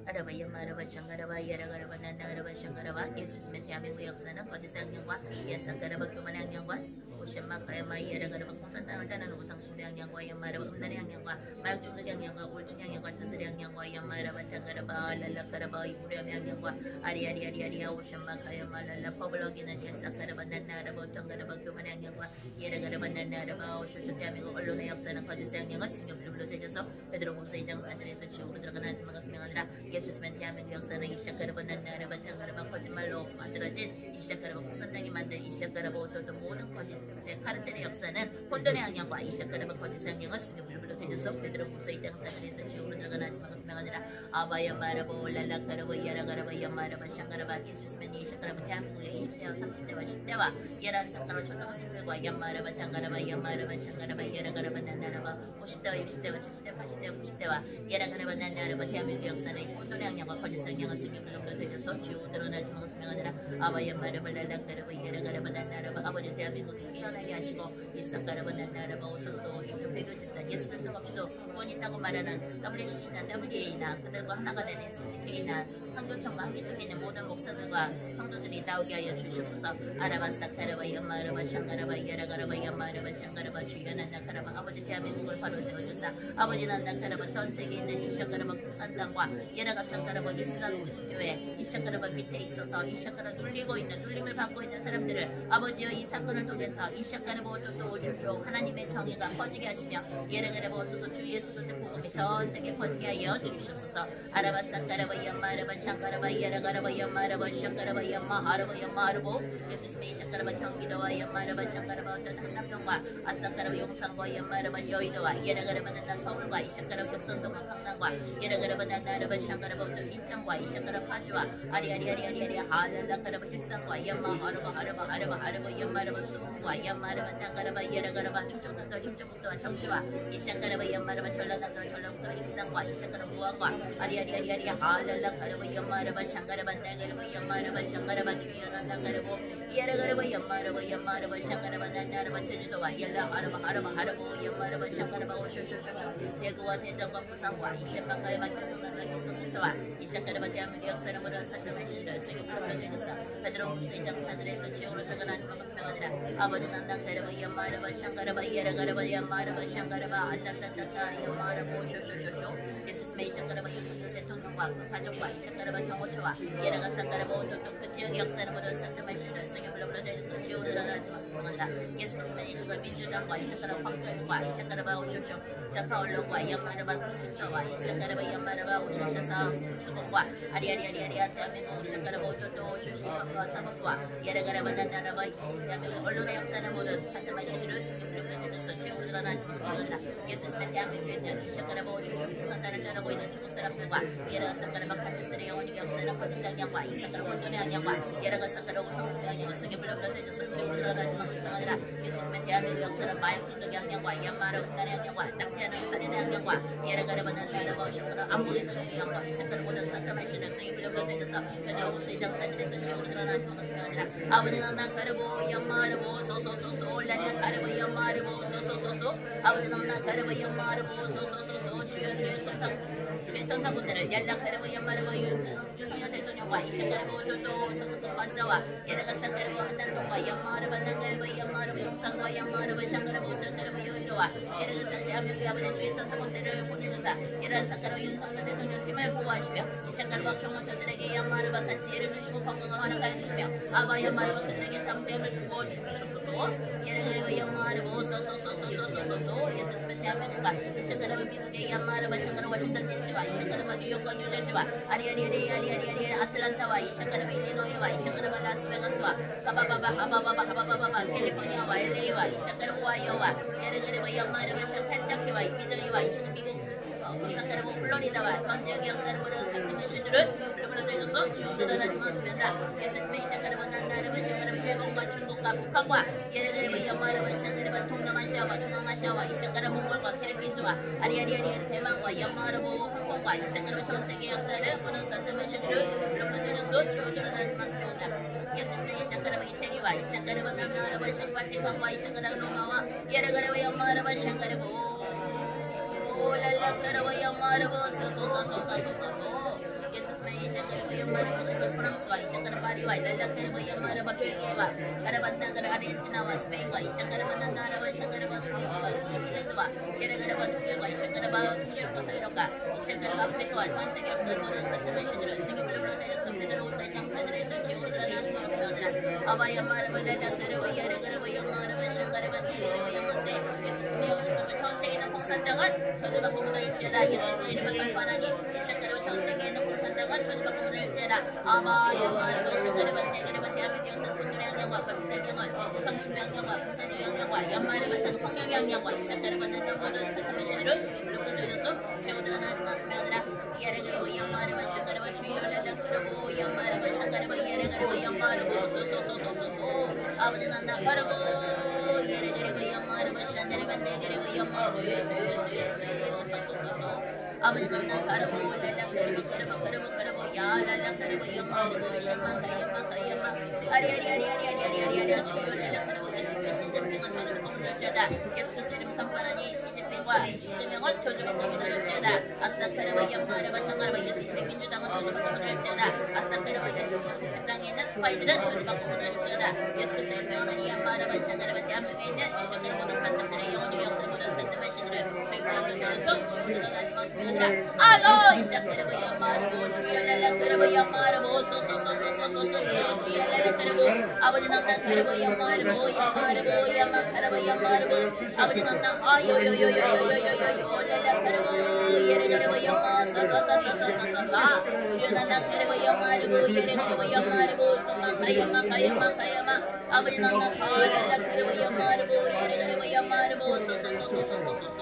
아라바 야마라바 샹가라바 야라가라바 난나가라바 샹가라바 예수님의 대한민국 역사는 거짓의 악령과 야상가라바 교만의 악령과 오션마카야 마이야라가라바 공산 땅을 떠나는 우상숭배 악령과 야마라바 음란의 악령과 마약 중독의 악령과 우울증의 악령과 자살의 악령과 야마라바 tan가라바 랄라카라바 이구렴의 악령과 아리아리아리아리아 오션마카야 말랄라 법을 어기는 야사카라바 난나라바 tan가라바 교만의 악령과 야라가라바 난나라바 오쇼쇼 대한민국 언론의 역사는 거짓의 악령은 신경불로 되져서 베드로후서 2장 4절에서 지옥으로 들어가는 하지만 가스명하느라 예수님의 대한민국 역사는 이시작가라바 난나라바 tan가라바 거짓말로 만들어진 이시작가라바 공산 땅이 만든 이시작가라바 어떤 모든 거짓 카르텔의 역사는 혼돈의 악령과 이시작가라바 거짓의 악령은 신경불로 되져서 베드로후서 2장 4절에서 지옥으로 들어가는 하지만 가스명하느라 아바야 마라보 랄라카라바 야라가라바 야마라바 샹가라바 예수님의 이시작가라바 대한민국의 20대와 30대와 10대와 야라사카라 초등학생들과 야마라바 tan가라바 야마라바 샹가라바 야라가라바 난나라바 50대와 60대와 70대 80대와 90대와 야라가라바 난나라바 대한민국 역사는 혼돈의 악령과 거짓의 악령은 신경불로 되져서 지옥으로 드러나지 못하느라 아바야 마라바 랄라카라바 야라가라바 난나라바 아버지 대한민국을 깨어나게 하시고 이사카라바 난나라바 오소서 배교 집단 예수 그리스도가 기도 돈 있다고 말하는 WCC나 WA나 그들과 하나가 된 SCK나 상조청과 함께 중에 있는 모든 목사들과 성도들이 나오게 하여 주시옵소서. 아라바사카라바 야마라바 샹가라바 야라가라바 야마라바 샹가라바 주여 난나카라바 아버지 대한민국을 바로 세워주사 아버지 난나카라바 전 세계에 있는 이샤카라바 공산 땅과 야라가사카라바 이슬람 종교회 이샤카라바 밑에 있어서 이샤카라 눌리고 있는 눌림을 받고 있는 사람들을 아버지여 이 사건을 통해서 이샤카라바 오토토 주쇼 하나님의 정의가 퍼지게 하시며 야라가라바 오소서 주 예수 그리스도의 복음이 전 세계에 퍼지게 하여 주시옵소서. 아라바사카라바 야마라바 샹가라바 야라가라바 야마라바 샹가라바 야마하라바 야마하르보 예수님의 이샤카라바 경기도와 야마라바 샹가라바 어떤 한남동과 아사카라바 용산과 야마라바 여의도와 야라가라바 난나 서울과 이샤카라바 격선동과 강남과 야라가라바 난나라바 샹가라바 어떤 인천과 이샤카라바 파주와 아리아리아리아리아리 하랄라카라바 일산과 야마하르바 하르바 하르바 하르바 야마라바 수문과 야마라바 tan가라바 야라가라바 충청남도 충청북도와 청주와 이샤카라바 야마라바 전라남도 전라북도 익산과 이샤카라바 무안과 아리아리아리아리 하랄라카라바 야마라바 샹가라바 나가라바 야마라바 샹가라바 주연한 나가라보 야라가라바 야마라바 야마라바 샹가라바 난나라바 제주도와 열라 하르바 하르바 하르보 야마라바 샹가라바 오쇼쇼쇼쇼 대구와 대전과 부산과 이세마카의 막교성남과 경북도와 이샤카라바 대한민국 역사를 모든 사람을 신뢰 세계불로 변해서 베드로후서 2장 4절에서 지옥으로 들어가는 지만 명하니라 아버지 난나카라바 야마라바 샹가라바 야라가라바 야마라바 샹가라바 안다따따따 야마라바 오쇼쇼쇼쇼 예수님의 이샤카라바 윤석열 대통령과 그 가족과 이샤카라바 경호처와 야라가사카라바 오토토 그 지역의 역사를 모든 사람을 신뢰 세계불로 변해서 지옥으로 들어가는 지만 명하니라 예수님의 이시걸 민주당과 이샤카라바 황철과 이샤카라바 오쇼쇼 자파 언론과 야마라바 순서와 이샤카라바 야마라바 오샤샤사 수공과 아리아리아리아리아 대한민국 이샤카라바 오토토 오쇼쇼 방과 사법과 야라가라바 난나라바 대한민국 언론의 역사는 모든 사람을 신뢰 세계불로 변해서 지옥으로 들어가는 지만 명하니라 예수님의 대한민국에 있는 이샤카라바 오쇼쇼 공산당을 따르고 있는 중국 사람들과 야라가사카라바 가족들의 영혼의 역사는 거짓의 악령과 이사카라바 혼돈의 악령과 야라가사카라바 우상숭배 악령을 세계불로 변해서 지옥으로 들어가는 지만 명하니라 예수님의 대한민국 역사는 마약 중독의 악령과 야마라 음란의 악령과 낙태하는 살인의 악령과 야라가라바 난나라바 오쇼카라 안목의 성령의 악령과 이사카라바 모든 사람을 신뢰 세계불로 변해서 베드로후서 2장 4절에서 지옥으로 들어가는 지만 명하니라 아버지는 나카르보 야마르보 소소소소 랄라카르보 야마르보 소소소소 아버지는 나카르보 야마르보 소소소소 주여 주의 천사군들을 연락하려고 연말하고 윤석열 대통령과 이샤카르보 오토토 소속국 관자와 야라가사카르보 한단동과 연마르바 난가르보 연마르보 용산과 연마르보 샹가르보 오토카르보 여의도와 야라가사 대한민국 아버지 주의 천사군들을 보내주사 야라사카르보 윤석열 대통령 팀을 보호하시며 이샤카르보 경호처들에게 연마르바 사치를 주시고 건강을 허락하여 주시며 아바 연마르바 그들에게 담배를 부어 주시옵소서 야라가르보 연마르보 소소소소소소소 예수님의 대한민국과 이샤카르보 미국의 연마르바 샹가르보 워싱턴 DC와 이샤카르바 뉴욕과 뉴저지와 아리아리아리아리아리아리 아틀란타와 이샤카르바 일리노이와 이샤카르바 라스베가스와 하바바바 캘리포니아와 LA와 이샤카르바 오하이오와 야라가르바 연마르바 켄타키와 미저리와 이샤카르바 미국 오사카르바 플로리다와 전 지역의 역사를 모든 상품의 주들을 불러불러 대줘서 지옥으로 드러나지 못습니다. 예수님의 이샤카르바 난나르바 샤카르바 일본과 중국과 북한과 야라가르바 연마르바 샤카르바 동남아시아와 중앙아시아와 이샤카르바 몽골과 필리핀스와 아리아리아리아 대만과 연마르바 홍콩과 이샤카르바 전 세계 역사를 모든 상품의 주들을 불러불러 대줘서 지옥으로 드러나지 못습니다. 예수님의 이샤카르바 이태리와 이샤카르바 난나르바 샤카르바티칸과 이샤카르바 로마와 야라가르바 연마르바 샤카르바 랄라카라바 야마르바 소소소소소소소 yamara masya Francois isya karabari wa ilala karaba yamara bapenge wa karabanda kara Argentina wa Spain wa isya karabanda nara wa isya karaba Swiss wa Switzerland wa yara karaba 독일 wa isya karaba 독일 wa 사유로가 isya karaba 아프리카 와 전 세계 역사모든 사트메시들을 생일별로 다녀서 그들을 옷에 장사들에서 지오들아 나지마스며들아 아바 yamara balala karaba yara karaba yamara masya karaba ti리와 yamase 예수님의 오신 것을 전 세계 있는 공산당은 저주받고 문을 일지어다 예수님의 이름을 선포하나니 isya karaba 전 세계에 있는 공산당은 저주받고 문을 일지어다 아바 yamara masya karaba 내가르바 대한민국 역사 분열의 영향과 박살 영향 성순병 영향과 부산주 영향과 연말에 맡은 폭력 영향과 이삭가를 받는 모든 사타메시를 수입을 끊어줘서 죄오는 하나지 마스며느라 이야레가르고 연말에 마셔가르고 주요를 그러고 연말에 마셔가르고 이야레가르고 연말에 소소소소소소 아버지 난나 바르고 이야레가르고 연말에 마셔가르고 내가르고 연말 소소소소소 아버지 난나 바르고 랄라가르고 야랄라가르고 연말에 마셔가르고 아리아리아리아리아리아리아리아 주요를 그러고 예수님의 시집행은 저주를 거물을지어다 예수께서 이름 선포하니 시집행과 이재명은 저주를 거물을지어다 아사카르와 연마르와 샹가르와 예수님의 민주당은 저주를 거물을지어다 아사카르와 예수님의 땅에 있는 스파이들은 저주를 거물을지어다 예수께서 일명하는 연마르와 샹가르와 대한민국에 있는 이적인 모든 반짝들의 영혼의 역사를 모든 센터메시들을 수익을 얻는 손 주요를 하지 마시며들아 알로 이삭카르와 연마르고 주요랄라카르와 연마르고 소소소소소소소 주요랄라카르고 아버지 난난 카르보 연마르보 연마르보 연마카르보 연마르보 아버지 난난 아요요요요요요요요 랄라카르보 예레가르보 연마 사사사사사사사 주요 난난 카르보 연마르보 예레가르보 연마르보 소마카야마카야마카야마 아버지 난난 랄라카르보 연마르보 예레가르보 연마르보 소소소소소소소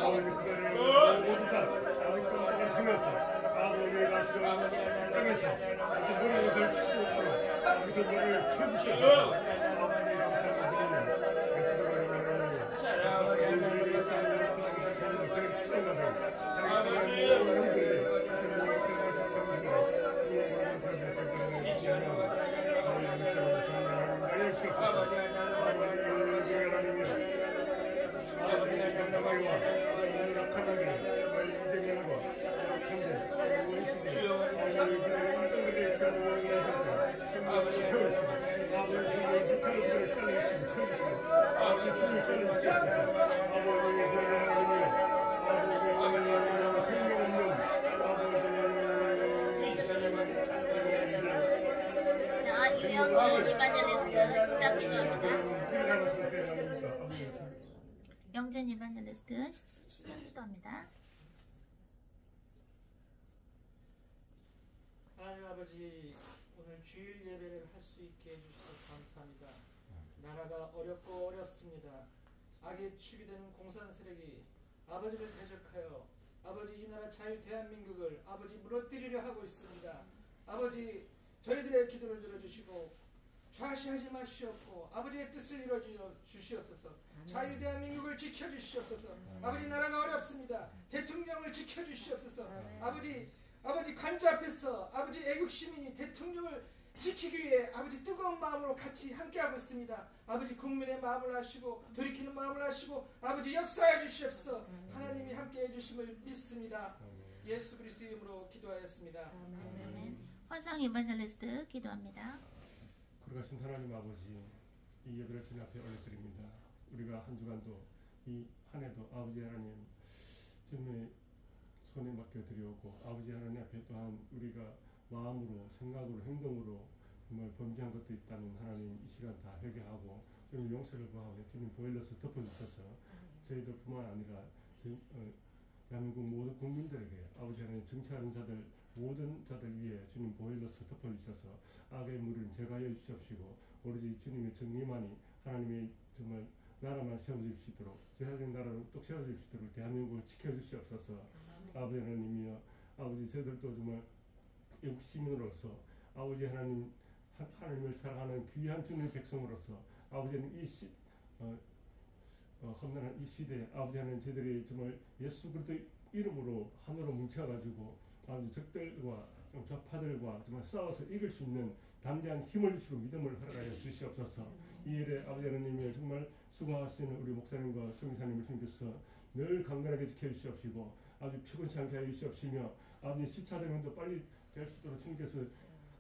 영전 이반젤리스트 시작기도합니다. 하나님 아버지, 오늘 주일 예배를 할 수 있게 해주셔서 감사합니다. 나라가 어렵고 어렵습니다. 악에 축이되는 공산 세력이 아버지를 대적하여 아버지 이 나라 자유 대한민국을 아버지 무너뜨리려 하고 있습니다. 아버지 저희들의 기도를 들어주시고 좌시하지 마시옵고 아버지의 뜻을 이루어 주시옵소서. 자유 대한민국을 지켜주시옵소서. 아버지 나라가 어렵습니다. 대통령을 지켜주시옵소서. 아버지 관저 앞에서 아버지 애국 시민이 대통령을 지키기 위해 아버지 뜨거운 마음으로 같이 함께하고 있습니다. 아버지 국민의 마음을 아시고 돌이키는 마음을 아시고 아버지 역사해 주시옵소서. 하나님이 함께해 주심을 믿습니다. 예수 그리스도의 이름으로 기도하였습니다. 아멘. 화성 이반젤리스트 기도합니다. 거룩하신 하나님 아버지, 이 예배를 주님 앞에 올려드립니다. 우리가 한 주간도 이 한 해도 아버지 하나님 주님의 손에 맡겨드리었고 아버지 하나님 앞에 또한 우리가 마음으로 생각으로 행동으로 정말 범죄한 것도 있다는 하나님 이 시간 다 회개하고 주님 용서를 구하며 주님 보혈로서 덮어주셔서 저희들뿐만 아니라 대한민국 모든 국민들에게 아버지 하나님 정치하는 자들 모든 자들 위에 주님 보혈로서 덮어주셔서 악의 무리는 제거하여 주시옵시고 오로지 주님의 정의만이 하나님의 정말 나라만 세워질 수 있도록 제사적 나라로 또 세워질 수 있도록 대한민국을 지켜주시옵소서. 아버지 하나님이여 아버지 저희들도 정말 외국 시민으로서 아버지 하나님 하나님을 사랑하는 귀한 주님의 백성으로서 아버지는 이 험난한 이 시대에 아버지 하나님 저희들이 정말 예수 그리스도의 이름으로 하나로 뭉쳐가지고 아버지 적들과 좌파들과 정말 싸워서 이길 수 있는 담대한 힘을 주시고 믿음을 허락하여 주시옵소서. 이 일에 아버지 하나님이 정말 수고하시는 우리 목사님과 성사님을 주님께서 늘 강건하게 지켜주시옵시고 아주 피곤치 않게 하여 주시옵시며 아버지 시차 적응도 빨리 될 수 있도록 주님께서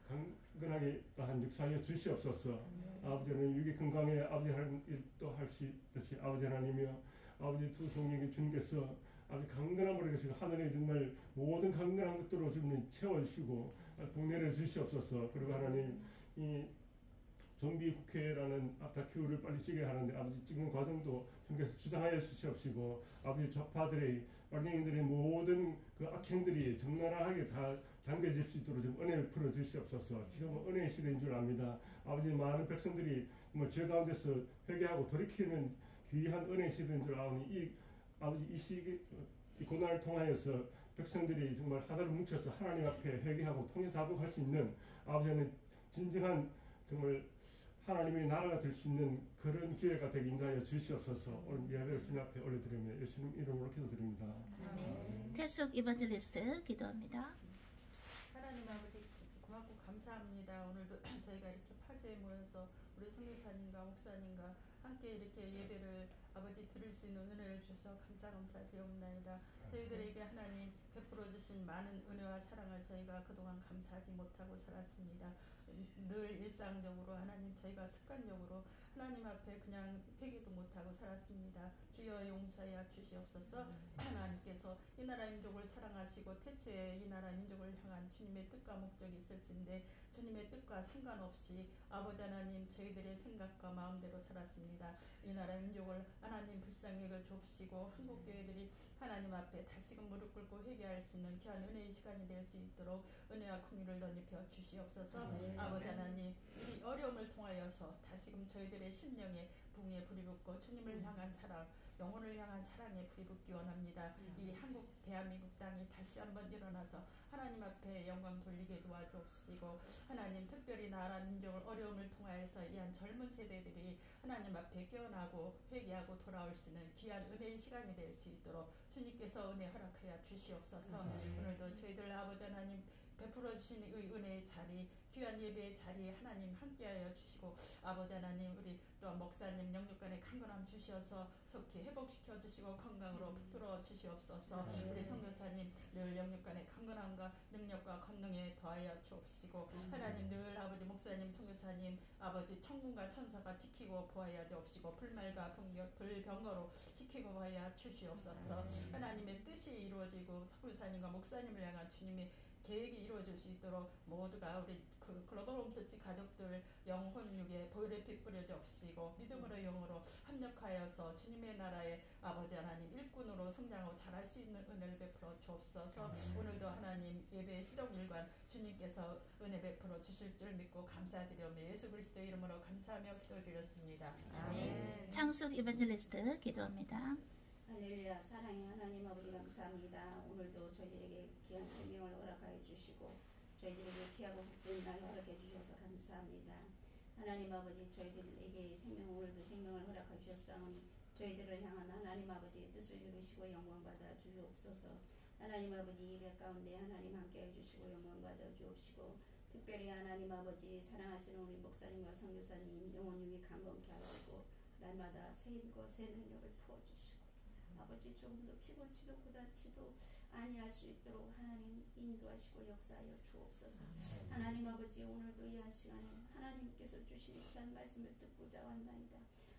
강건하게 한 역사하여 주시옵소서. 아버지 하나님 육의 건강에 아버지 하나님 일도 할 수 있듯이 아버지 하나님이여 아버지 두 성령의 주님께서 아버지 강건함으로 계시고 하늘에 정말 모든 강건한 것들로 주님 채워주시고 복내려 주시옵소서. 그리고 하나님 이 좀비 국회라는 다큐를 빨리 찍게 하는데 아버지 찍는 과정도 주님께서 주장하여 주시옵시고 아버지 좌파들의 빨갱이들의 모든 그 악행들이 적나라하게 다 당겨질 수 있도록 좀 은혜 풀어 주시옵소서. 지금은 은혜의 시대인 줄 압니다. 아버지 많은 백성들이 정말 죄 가운데서 회개하고 돌이키는 귀한 은혜의 시대인 줄 아오니 이 아버지 이 시기 이 고난을 통하여서 백성들이 정말 하나로 뭉쳐서 하나님 앞에 회개하고 통해 자복할 수 있는 아버지는 진정한 정말 하나님의 나라가 될 수 있는 그런 기회가 되게 인도하여 주시옵소서. 오늘 예배를 주님 앞에 올려드리며 예수님 이름으로 기도드립니다. 아멘. 태숙 이반젤리스트 기도합니다. 하나님 아버지 고맙고 감사합니다. 오늘도 저희가 이렇게 파주에 모여서 우리 선교사님과 목사님과 함께 이렇게 예배를 아버지 드릴 수 있는 은혜를 주셔서 감사드리옵나이다. 저희들에게 하나님 베풀어 주신 많은 은혜와 사랑을 저희가 그동안 감사하지 못하고 살았습니다. 늘 일상적으로 하나님 저희가 습관적으로 하나님 앞에 그냥 회개도 못하고 살았습니다. 주여 용서하여 주시옵소서. 하나님께서 이 나라 민족을 사랑하시고 태초에 이 나라 민족을 향한 주님의 뜻과 목적이 있을진데 주님의 뜻과 상관없이 아버지 하나님 저희들의 생각과 마음대로 살았습니다. 이 나라 민족을 하나님 불쌍히 여겨 주옵시고 한국교회들이 하나님 앞에 다시금 무릎 꿇고 회개할 수 있는 귀한 은혜의 시간이 될 수 있도록 은혜와 긍휼을 덧입혀 주시옵소서. 아버지 하나님 이 어려움을 통하여서 다시금 저희들의 심령에 붕에 불이 붙고 주님을 향한 사랑 영혼을 향한 사랑에 불이 붙기 원합니다. 이 한국 대한민국 땅이 다시 한번 일어나서 하나님 앞에 영광 돌리게 도와주옵시고 하나님 특별히 나라 민족을 어려움을 통하여서 이 한 젊은 세대들이 하나님 앞에 깨어나고 회개하고 돌아올 수 있는 귀한 은혜의 시간이 될 수 있도록 주님께서 은혜 허락하여 주시옵소서. 오늘도 저희들 아버지 하나님 베풀어 주신 이 은혜의 자리 귀한 예배의 자리에 하나님 함께하여 주시고 아버지 하나님 우리 또 목사님 영육간에 강건함 주시어서 속히 회복시켜 주시고 건강으로 붙들어 주시옵소서. 우리 선교사님 늘 영육간에 강건함과 능력과 권능에 더하여 주옵시고 하나님 늘 아버지 목사님 선교사님 아버지 천군과 천사가 지키고 보아야 주옵시고 불말과 불병거로 지키고 보아야 주시옵소서. 하나님의 뜻이 이루어지고 선교사님과 목사님을 향한 주님의 계획이 이루어질 수 있도록 모두가 우리 그 글로벌 홈처치 가족들 영혼육에 보혈의 피 뿌려 주옵시고 믿음으로 영으로 합력하여서 주님의 나라의 아버지 하나님 일꾼으로 성장하고 자랄 수 있는 은혜를 베풀어 주옵소서. 오늘도 하나님 예배의 시정일관 주님께서 은혜 베풀어 주실 줄 믿고 감사드리오며 예수 그리스도의 이름으로 감사하며 기도드렸습니다. 아멘. 창숙 이반젤리스트 기도합니다. 할렐루야. 사랑의 하나님 아버지 감사합니다. 오늘도 저희들에게 귀한 생명을 허락하여 주시고 저희들에게 귀하고 복된 날 허락해 주셔서 감사합니다. 하나님 아버지 저희들에게 오늘도 생명을 허락하여 주셨사오니 저희들을 향한 하나님 아버지의 뜻을 이루시고 영광받아 주옵소서. 하나님 아버지 예배 가운데 하나님 함께해 주시고 영광받아 주옵시고 특별히 하나님 아버지 사랑하시는 우리 목사님과 선교사님 영혼육이 강건케 하시고 날마다 새 힘과 새 능력을 부어주시고 아버지 조금 더 피곤치도 고단치도 아니할 수 있도록 하나님 인도하시고 역사하여 주옵소서. 하나님 아버지 오늘도 이 한 시간에 하나님께서 주시는 귀한 말씀을 듣고자 왔나이다.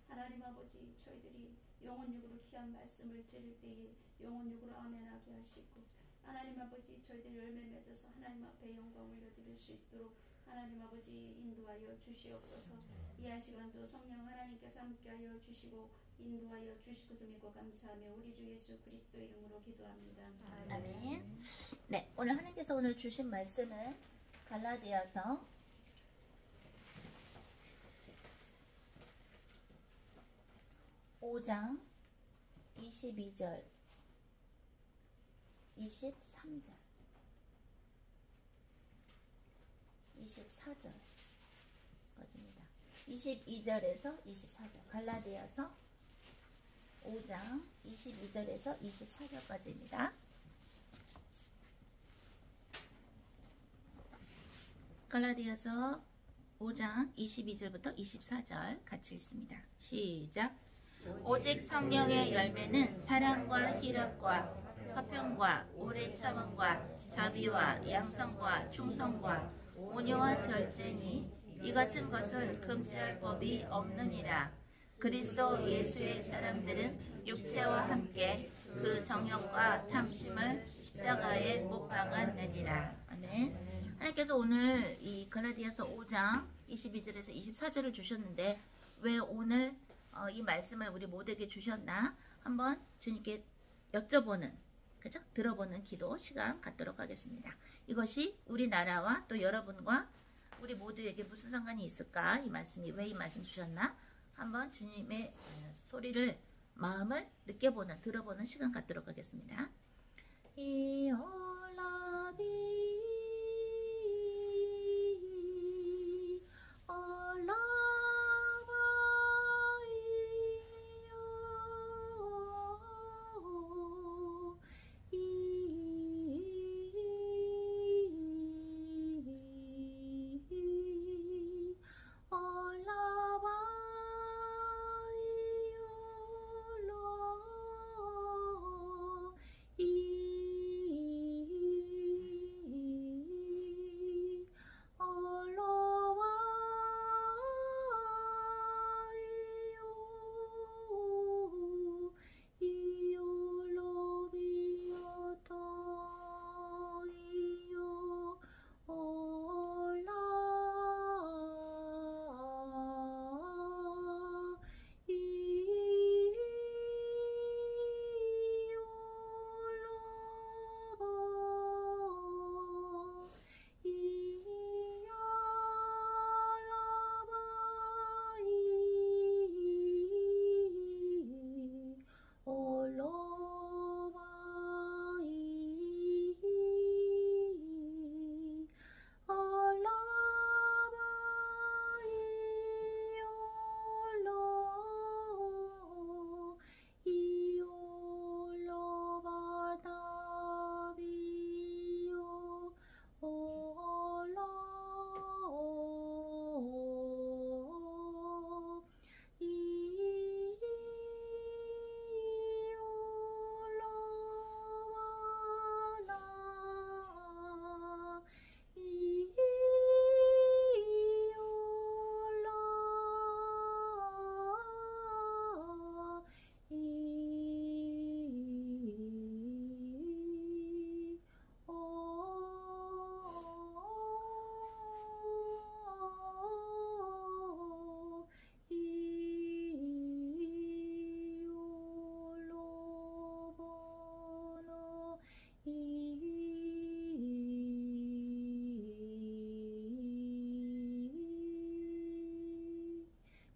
하나님 아버지 저희들이 영혼육으로 귀한 말씀을 드릴 때에 영혼육으로 아멘하게 하시고 하나님 아버지 저희들이 열매 맺어서 하나님 앞에 영광 올려드릴 수 있도록 하나님 아버지 인도하여 주시옵소서. 이 한 시간도 성령 하나님께서 함께하여 주시고 인도하여 주시고서 믿고 감사하며 우리 주 예수 그리스도 이름으로 기도합니다. 아멘. 네, 오늘 하나님께서 오늘 주신 말씀은 갈라디아서 5장 22절 23절 24절 까지입니다. 22절에서 24절 갈라디아서 5장 22절에서 24절까지입니다. 갈라디아서 5장 22절부터 24절 같이 읽습니다. 시작. 오직 성령의 열매는 사랑과 희락과 화평과 오래 참음과 자비와 양성과 충성과 온유와 절제니 이 같은 것을 금지할 법이 없느니라. 그리스도 예수의 사람들은 육체와 함께 그 정욕과 탐심을 십자가에 못 박았느니라. 아멘. 하나님께서 오늘 이 갈라디아서 5장 22절에서 24절을 주셨는데 왜 오늘 이 말씀을 우리 모두에게 주셨나 한번 주님께 여쭤보는, 그죠? 들어보는 기도 시간 갖도록 하겠습니다. 이것이 우리나라와 또 여러분과 우리 모두에게 무슨 상관이 있을까? 이 말씀이 왜 이 말씀 주셨나? 한번 주님의 소리를, 마음을 느껴보는, 들어보는 시간 갖도록 하겠습니다.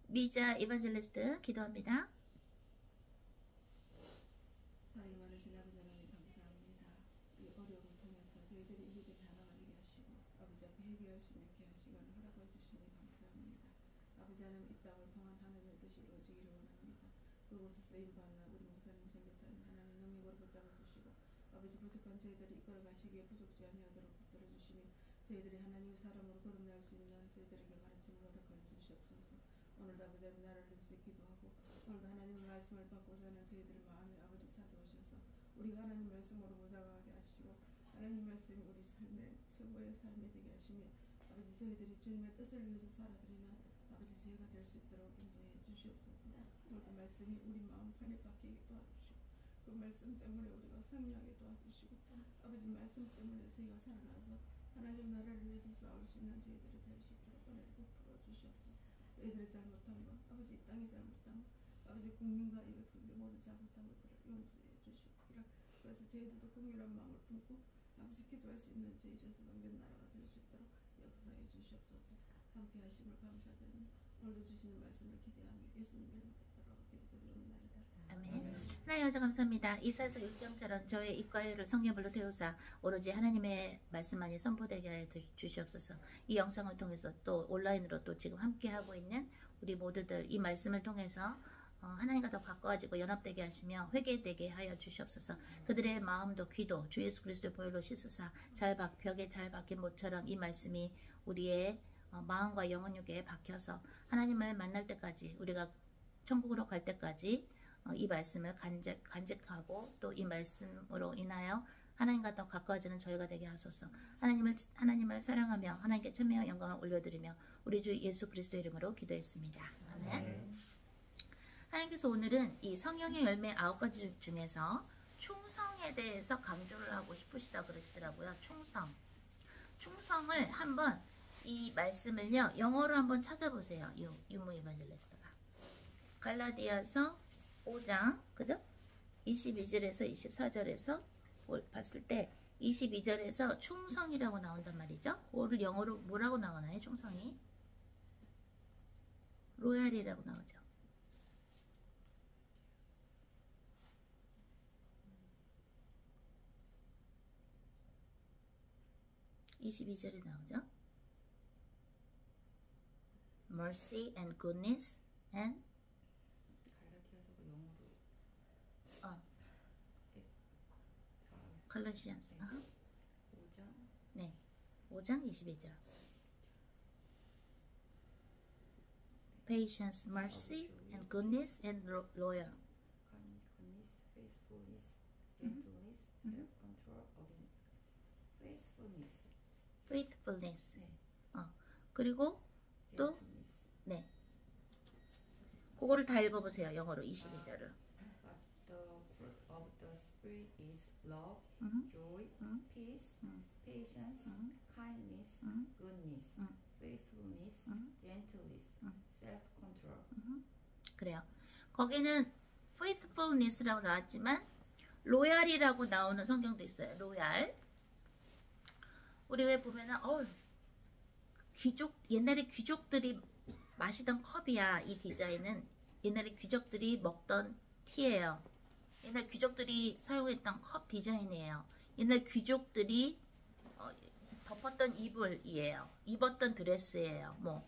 미자 이반젤리스트 기도합니다. 사랑이 많으신 아버지 하나님 감사합니다. 이 어려움을 통해서 저희들이 믿음이 하나가 되게 하시고 아버지 앞에 회개할 수 있는 귀한 시간을 허락해 주시니 감사합니다. 아버지 하나님 이 땅을 통한 하나님의 뜻이 이루어지기를 원합니다. 그곳에 쓰임받는 우리 목사님 선교사님 하나님 능력으로 붙잡아 주시고 아버지 부족한 저희들이 이끌어 가시기에 부족지 아니하도록 붙들어 주시며 저희들이 하나님의 사람으로 거듭날 수 있는 저희들에게 가르침을 허락하여 주시옵소서. 오늘도 아버지 하나님 나라를 위해서 기도하고 오늘도 하나님의 말씀을 받고 사는 저희들의 마음에 아버지 찾아오셔서 우리가 하나님 말씀으로 무장하게 하시고 하나님 말씀이 우리 삶의 최고의 삶이 되게 하시며 아버지 저희들이 주님의 뜻을 위해서 살아드리는 아버지 저희가 될 수 있도록 인도해 주시옵소서. 오늘도 말씀이 우리 마음판에 박히게 도와주시고 그 말씀 때문에 우리가 승리하게 도와주시고 아버지 말씀 때문에 저희가 살아나서 하나님 나라를 위해서 싸울 수 있는 저희들이 될 수 있도록 은혜를 베풀어 주시옵소서. 저희들이 잘못한 것, 아버지 이 땅이 잘못한 것, 아버지 국민과 이 백성들 모두 잘못한 것들을 용서해 주시옵기를. 그래서 저희들도 긍휼한 마음을 품고 아버지 기도할 수 있는 저희 자손방된 나라가 될 수 있도록 역사해 주시옵소서. 함께 하심을 감사드리며 오늘도 주시는 말씀을 기대하며 예수님 이름으로 기도하고 기도드리옵나이다. 아멘. 하나님 아버지 감사합니다. 이사야서 6장처럼 저의 입가에를 성령불로 태우사 오로지 하나님의 말씀만이 선포되게 하여 주시옵소서. 이 영상을 통해서 또 온라인으로 또 지금 함께하고 있는 우리 모두들 이 말씀을 통해서 하나님과 더 가까워지고 연합되게 하시며 회개되게 하여 주시옵소서. 그들의 마음도 귀도 주 예수 그리스도의 보혈로 씻으사 벽에 잘 박힌 못처럼 이 말씀이 우리의 마음과 영혼육에 박혀서 하나님을 만날 때까지 우리가 천국으로 갈 때까지 이 말씀을 간직하고 또 이 말씀으로 인하여 하나님과 더 가까워지는 저희가 되게 하소서. 하나님을 사랑하며 하나님께 찬미와 영광을 올려드리며 우리 주 예수 그리스도 이름으로 기도했습니다. 아멘. 하나님께서 오늘은 이 성령의 열매 9가지 중에서 충성에 대해서 강조를 하고 싶으시다 그러시더라고요. 충성을 한번 이 말씀을요 영어로 한번 찾아보세요. 유모 이반젤리스트가 갈라디아서 5장 그죠? 22절에서 24절에서 봤을 때 22절에서 충성이라고 나온단 말이죠. 그거를 영어로 뭐라고 나오나요? 충성이 로얄이라고 나오죠. (22절에) 나오죠. mercy and goodness and 갈라디아서 네, 5장 22절. patience, mercy, and goodness and loyal. Kindness, faithfulness, gentleness, self-control, faithfulness. 네. 그리고 또 gentleness. 네, 그거를 다 읽어보세요. 영어로 22절을. But the fruit of the Spirit is love, joy, peace, patience, kindness, goodness, faithfulness, gentleness, self-control. 그래요. 거기는 faithfulness라고 나왔지만 로얄이라고 나오는 성경도 있어요. 로얄. 우리 왜 보면은 옛날에 귀족들이 마시던 컵이야. 이 디자인은 옛날에 귀족들이 먹던 티예요. 옛날 귀족들이 사용했던 컵 디자인이에요. 옛날 귀족들이 덮었던 이불이에요. 입었던 드레스예요. 뭐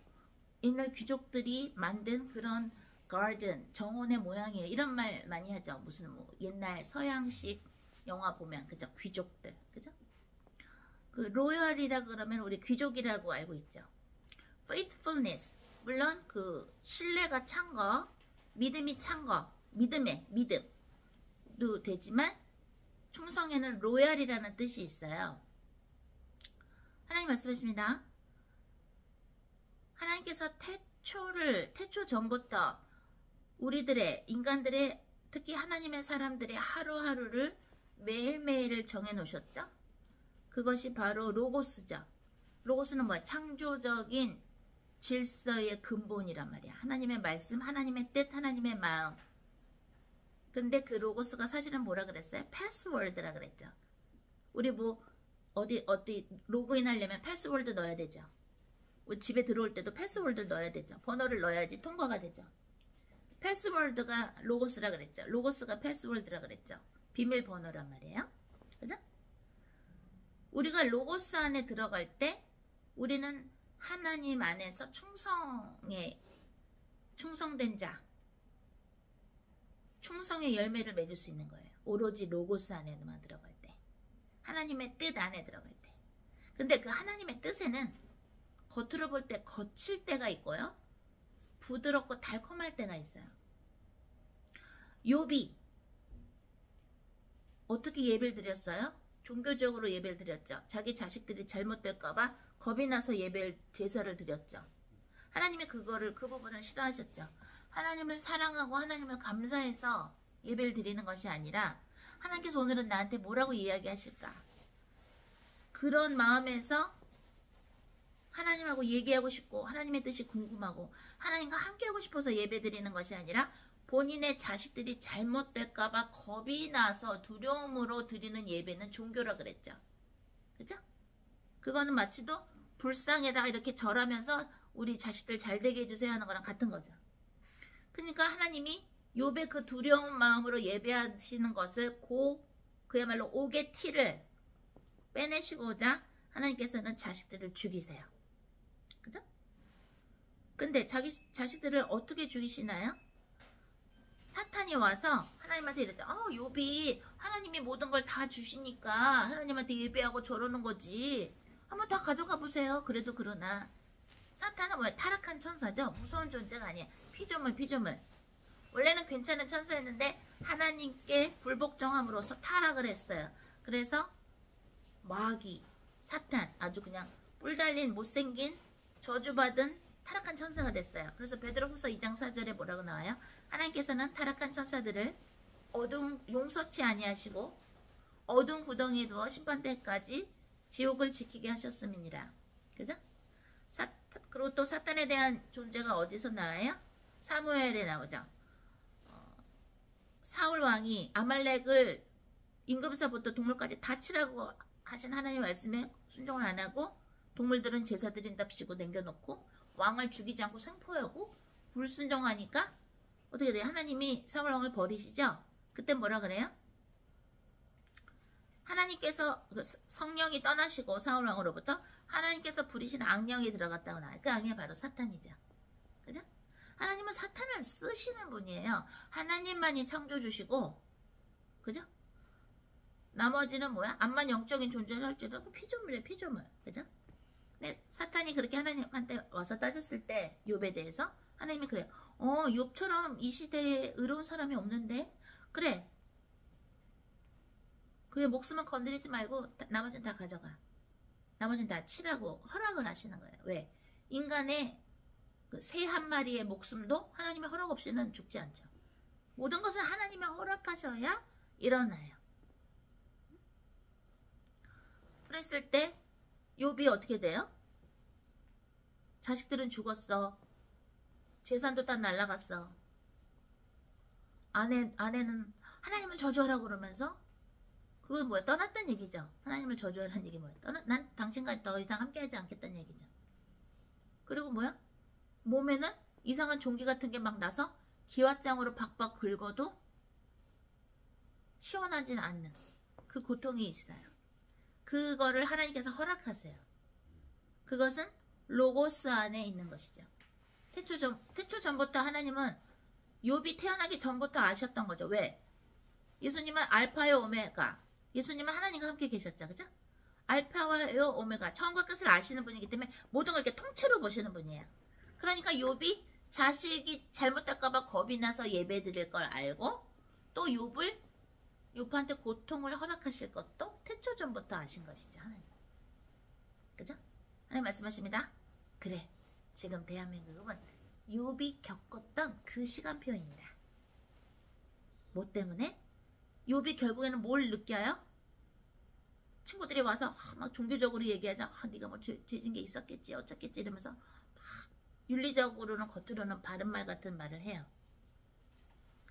옛날 귀족들이 만든 그런 가든, 정원의 모양이에요. 이런 말 많이 하죠. 무슨 뭐 옛날 서양식 영화 보면 그죠? 귀족들 그죠? 그 로열이라 그러면 우리 귀족이라고 알고 있죠. faithfulness 물론 그 신뢰가 찬 거, 믿음이 찬 거, 믿음도 되지만 충성에는 로얄이라는 뜻이 있어요. 하나님 말씀하십니다. 하나님께서 태초 전부터 우리들의 인간들의 특히 하나님의 사람들의 하루하루를 매일매일을 정해 놓으셨죠. 그것이 바로 로고스죠. 로고스는 뭐야? 창조적인 질서의 근본이란 말이야. 하나님의 말씀, 하나님의 뜻, 하나님의 마음. 근데 그 로고스가 사실은 뭐라 그랬어요? 패스워드라 그랬죠. 우리 뭐 어디 로그인 하려면 패스워드 넣어야 되죠. 우리 집에 들어올 때도 패스워드 넣어야 되죠. 번호를 넣어야지 통과가 되죠. 패스워드가 로고스라 그랬죠. 로고스가 패스워드라 그랬죠. 비밀번호란 말이에요. 그죠? 우리가 로고스 안에 들어갈 때 우리는 하나님 안에서 충성된 자, 충성의 열매를 맺을 수 있는 거예요. 오로지 로고스 안에만 들어갈 때, 하나님의 뜻 안에 들어갈 때. 근데 그 하나님의 뜻에는 겉으로 볼 때 거칠 때가 있고요, 부드럽고 달콤할 때가 있어요. 욥이 어떻게 예배를 드렸어요? 종교적으로 예배를 드렸죠. 자기 자식들이 잘못될까봐 겁이 나서 제사를 드렸죠. 하나님이 그 부분을 싫어하셨죠. 하나님을 사랑하고 하나님을 감사해서 예배를 드리는 것이 아니라 하나님께서 오늘은 나한테 뭐라고 이야기하실까? 그런 마음에서 하나님하고 얘기하고 싶고 하나님의 뜻이 궁금하고 하나님과 함께하고 싶어서 예배 드리는 것이 아니라 본인의 자식들이 잘못될까봐 겁이 나서 두려움으로 드리는 예배는 종교라 그랬죠. 그죠? 그거는 마치도 불쌍해다 이렇게 절하면서 우리 자식들 잘되게 해주세요 하는 거랑 같은 거죠. 그러니까 하나님이 욥의 그 두려운 마음으로 예배하시는 것을 그야말로 옥의 티를 빼내시고자 하나님께서는 자식들을 죽이세요. 그죠? 근데 자기 자식들을 어떻게 죽이시나요? 사탄이 와서 하나님한테 이랬죠. 욥이 하나님이 모든 걸 다 주시니까 하나님한테 예배하고 저러는 거지. 한번 다 가져가 보세요. 그래도 그러나 사탄은 뭐야? 타락한 천사죠. 무서운 존재가 아니야. 피조물. 원래는 괜찮은 천사였는데 하나님께 불복종함으로써 타락을 했어요. 그래서 마귀, 사탄, 아주 그냥 뿔 달린 못생긴 저주받은 타락한 천사가 됐어요. 그래서 베드로후서 2장 4절에 뭐라고 나와요? 하나님께서는 타락한 천사들을 용서치 아니하시고 어두운 구덩이에 두어 심판 때까지 지옥을 지키게 하셨음이니라. 그죠? 그리고 또 사탄에 대한 존재가 어디서 나와요? 사무엘에 나오죠. 사울 왕이 아말렉을 임금사부터 동물까지 다 치라고 하신 하나님의 말씀에 순종을 안 하고 동물들은 제사 드린답시고 남겨놓고 왕을 죽이지 않고 생포하고 불순종하니까 어떻게 돼요? 하나님이 사울 왕을 버리시죠? 그때 뭐라 그래요? 하나님께서 성령이 떠나시고 사울 왕으로부터 하나님께서 부리신 악령이 들어갔다고 나와요. 그 악령이 바로 사탄이죠. 그죠? 하나님은 사탄을 쓰시는 분이에요. 하나님만이 창조주시고, 그죠? 나머지는 뭐야? 암만 영적인 존재를 할지라도 피조물이에요, 피조물. 그죠? 근데 사탄이 그렇게 하나님한테 와서 따졌을 때 욥에 대해서 하나님이 그래요. 욥처럼 이 시대에 의로운 사람이 없는데? 그래. 그의 목숨은 건드리지 말고 나머지는 다 가져가. 나머지는 다 치라고 허락을 하시는 거예요. 왜? 인간의 그 새 한 마리의 목숨도 하나님의 허락 없이는 죽지 않죠. 모든 것을 하나님의 허락하셔야 일어나요. 그랬을 때 욥이 어떻게 돼요? 자식들은 죽었어. 재산도 다 날라갔어. 아내는 하나님을 저주하라고 그러면서 그건 뭐야? 떠났다는 얘기죠. 하나님을 저주하라는 얘기 뭐야? 난 당신과 더 이상 함께하지 않겠다는 얘기죠. 그리고 뭐야? 몸에는 이상한 종기 같은 게 막 나서 기왓장으로 박박 긁어도 시원하지는 않는 그 고통이 있어요. 그거를 하나님께서 허락하세요. 그것은 로고스 안에 있는 것이죠. 태초 전부터 하나님은 욥이 태어나기 전부터 아셨던 거죠. 왜? 예수님은 알파요 오메가. 예수님은 하나님과 함께 계셨죠. 그죠? 알파와요 오메가. 처음과 끝을 아시는 분이기 때문에 모든 걸 이렇게 통째로 보시는 분이에요. 그러니까 욥이 자식이 잘못할까봐 겁이 나서 예배 드릴 걸 알고 또 욥한테 고통을 허락하실 것도 태초 전부터 아신 것이죠. 하나님. 그죠? 하나님 말씀하십니다. 그래. 지금 대한민국은 욥이 겪었던 그 시간표입니다. 뭐 때문에? 욥이 결국에는 뭘 느껴요? 친구들이 와서 막 종교적으로 얘기하자. 네가 뭐 죄진 게 있었겠지 어쩌겠지 이러면서 막 윤리적으로는 겉으로는 바른 말 같은 말을 해요.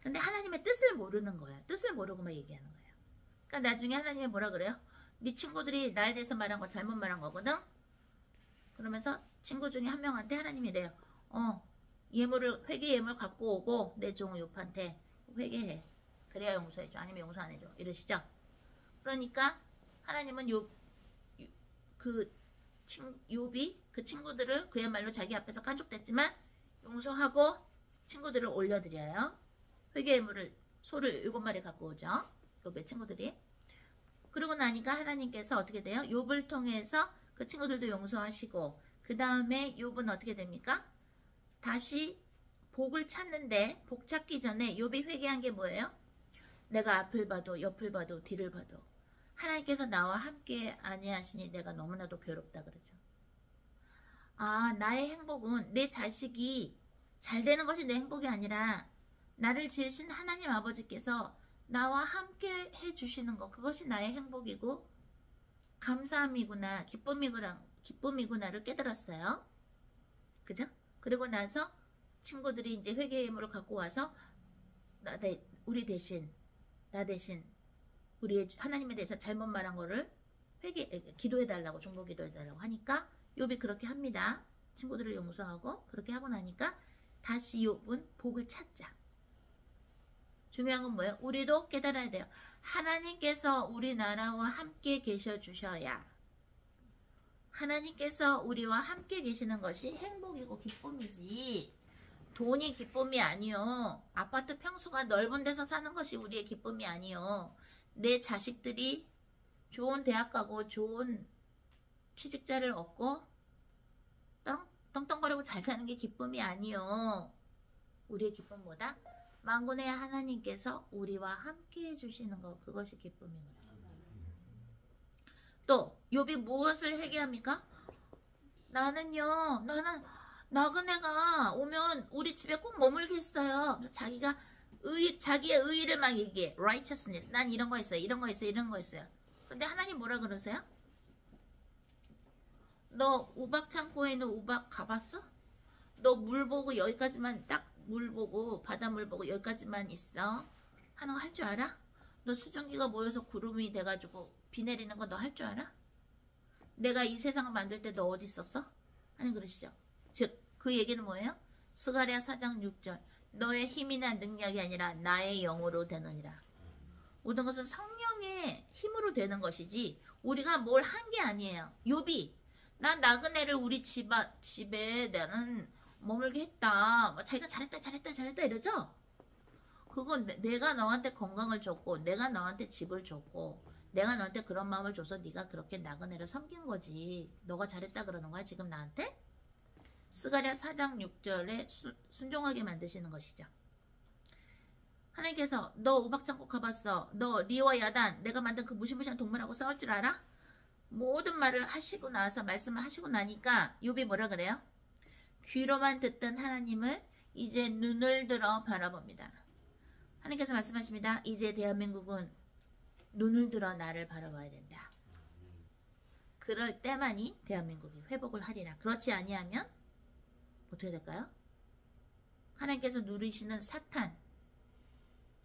근데 하나님의 뜻을 모르는 거야. 뜻을 모르고 막 얘기하는 거예요. 그러니까 나중에 하나님이 뭐라 그래요? 네 친구들이 나에 대해서 말한 거 잘못 말한 거거든? 그러면서 친구 중에 한 명한테 하나님이 이래요. 회개 예물 갖고 오고 내 종 욥한테 회개해. 그래야 용서해줘. 아니면 용서 안 해줘. 이러시죠. 그러니까 하나님은 욥이 그 친구들을 그야말로 자기 앞에서 깐족됐지만 용서하고 친구들을 올려드려요. 회개 예물을 소를 7마리 갖고 오죠. 욥의 친구들이. 그러고 나니까 하나님께서 어떻게 돼요? 욥을 통해서 그 친구들도 용서하시고 그 다음에 욥은 어떻게 됩니까? 다시 복을 찾는데 복 찾기 전에 욥이 회개한 게 뭐예요? 내가 앞을 봐도 옆을 봐도 뒤를 봐도 하나님께서 나와 함께 아니하시니 내가 너무나도 괴롭다 그러죠. 나의 행복은 내 자식이 잘 되는 것이 내 행복이 아니라 나를 지으신 하나님 아버지께서 나와 함께 해주시는 것, 그것이 나의 행복이고 감사함이구나, 기쁨이구나를 깨달았어요. 그죠? 그리고 나서 친구들이 이제 회개 예물을 갖고 와서 나 대신 우리 하나님에 대해서 잘못 말한 거를 기도해달라고, 중보 기도해달라고 하니까 욥이 그렇게 합니다. 친구들을 용서하고 그렇게 하고 나니까 다시 욥은 복을 찾자. 중요한 건 뭐예요? 우리도 깨달아야 돼요. 하나님께서 우리나라와 함께 계셔 주셔야, 하나님께서 우리와 함께 계시는 것이 행복이고 기쁨이지, 돈이 기쁨이 아니요. 아파트 평수가 넓은 데서 사는 것이 우리의 기쁨이 아니요. 내 자식들이 좋은 대학 가고 좋은 취직자를 얻고 떵떵거리고 잘 사는 게 기쁨이 아니요. 우리의 기쁨보다 만군의 하나님께서 우리와 함께 해주시는 것, 그것이 기쁨입니다. 또 욥이 무엇을 회개합니까? 나는 나그네가 오면 우리 집에 꼭 머물겠어요. 그래서 자기의 의의를 막 얘기해. righteousness. 난 이런 거 있어요. 이런 거 있어요. 이런 거 있어요. 근데 하나님 뭐라 그러세요? 너 우박 창고에 있는 우박 가봤어? 너 물 보고 여기까지만 딱 물 보고 바닷물 보고 여기까지만 있어. 하는 거 할 줄 알아? 너 수증기가 모여서 구름이 돼가지고 비 내리는 거 너 할 줄 알아? 내가 이 세상을 만들 때 너 어디 있었어? 하는 그러시죠. 즉 그 얘기는 뭐예요? 스가랴 4장 6절 너의 힘이나 능력이 아니라 나의 영으로 되느니라. 모든 것은 성령의 힘으로 되는 것이지 우리가 뭘 한 게 아니에요. 욥이 난 나그네를 우리 집에 나는 머물게 했다. 자기가 잘했다 이러죠? 그건 내가 너한테 건강을 줬고 내가 너한테 집을 줬고 내가 너한테 그런 마음을 줘서 네가 그렇게 나그네를 섬긴 거지. 너가 잘했다 그러는 거야 지금 나한테? 스가랴 4장 6절에 순종하게 만드시는 것이죠. 하나님께서 너 우박창고 가봤어. 너 리와 야단 내가 만든 그 무시무시한 동물하고 싸울 줄 알아? 모든 말을 하시고 나서 말씀을 하시고 나니까 욥이 뭐라 그래요? 귀로만 듣던 하나님을 이제 눈을 들어 바라봅니다. 하나님께서 말씀하십니다. 이제 대한민국은 눈을 들어 나를 바라봐야 된다. 그럴 때만이 대한민국이 회복을 하리라. 그렇지 아니하면 어떻게 될까요? 하나님께서 누리시는 사탄,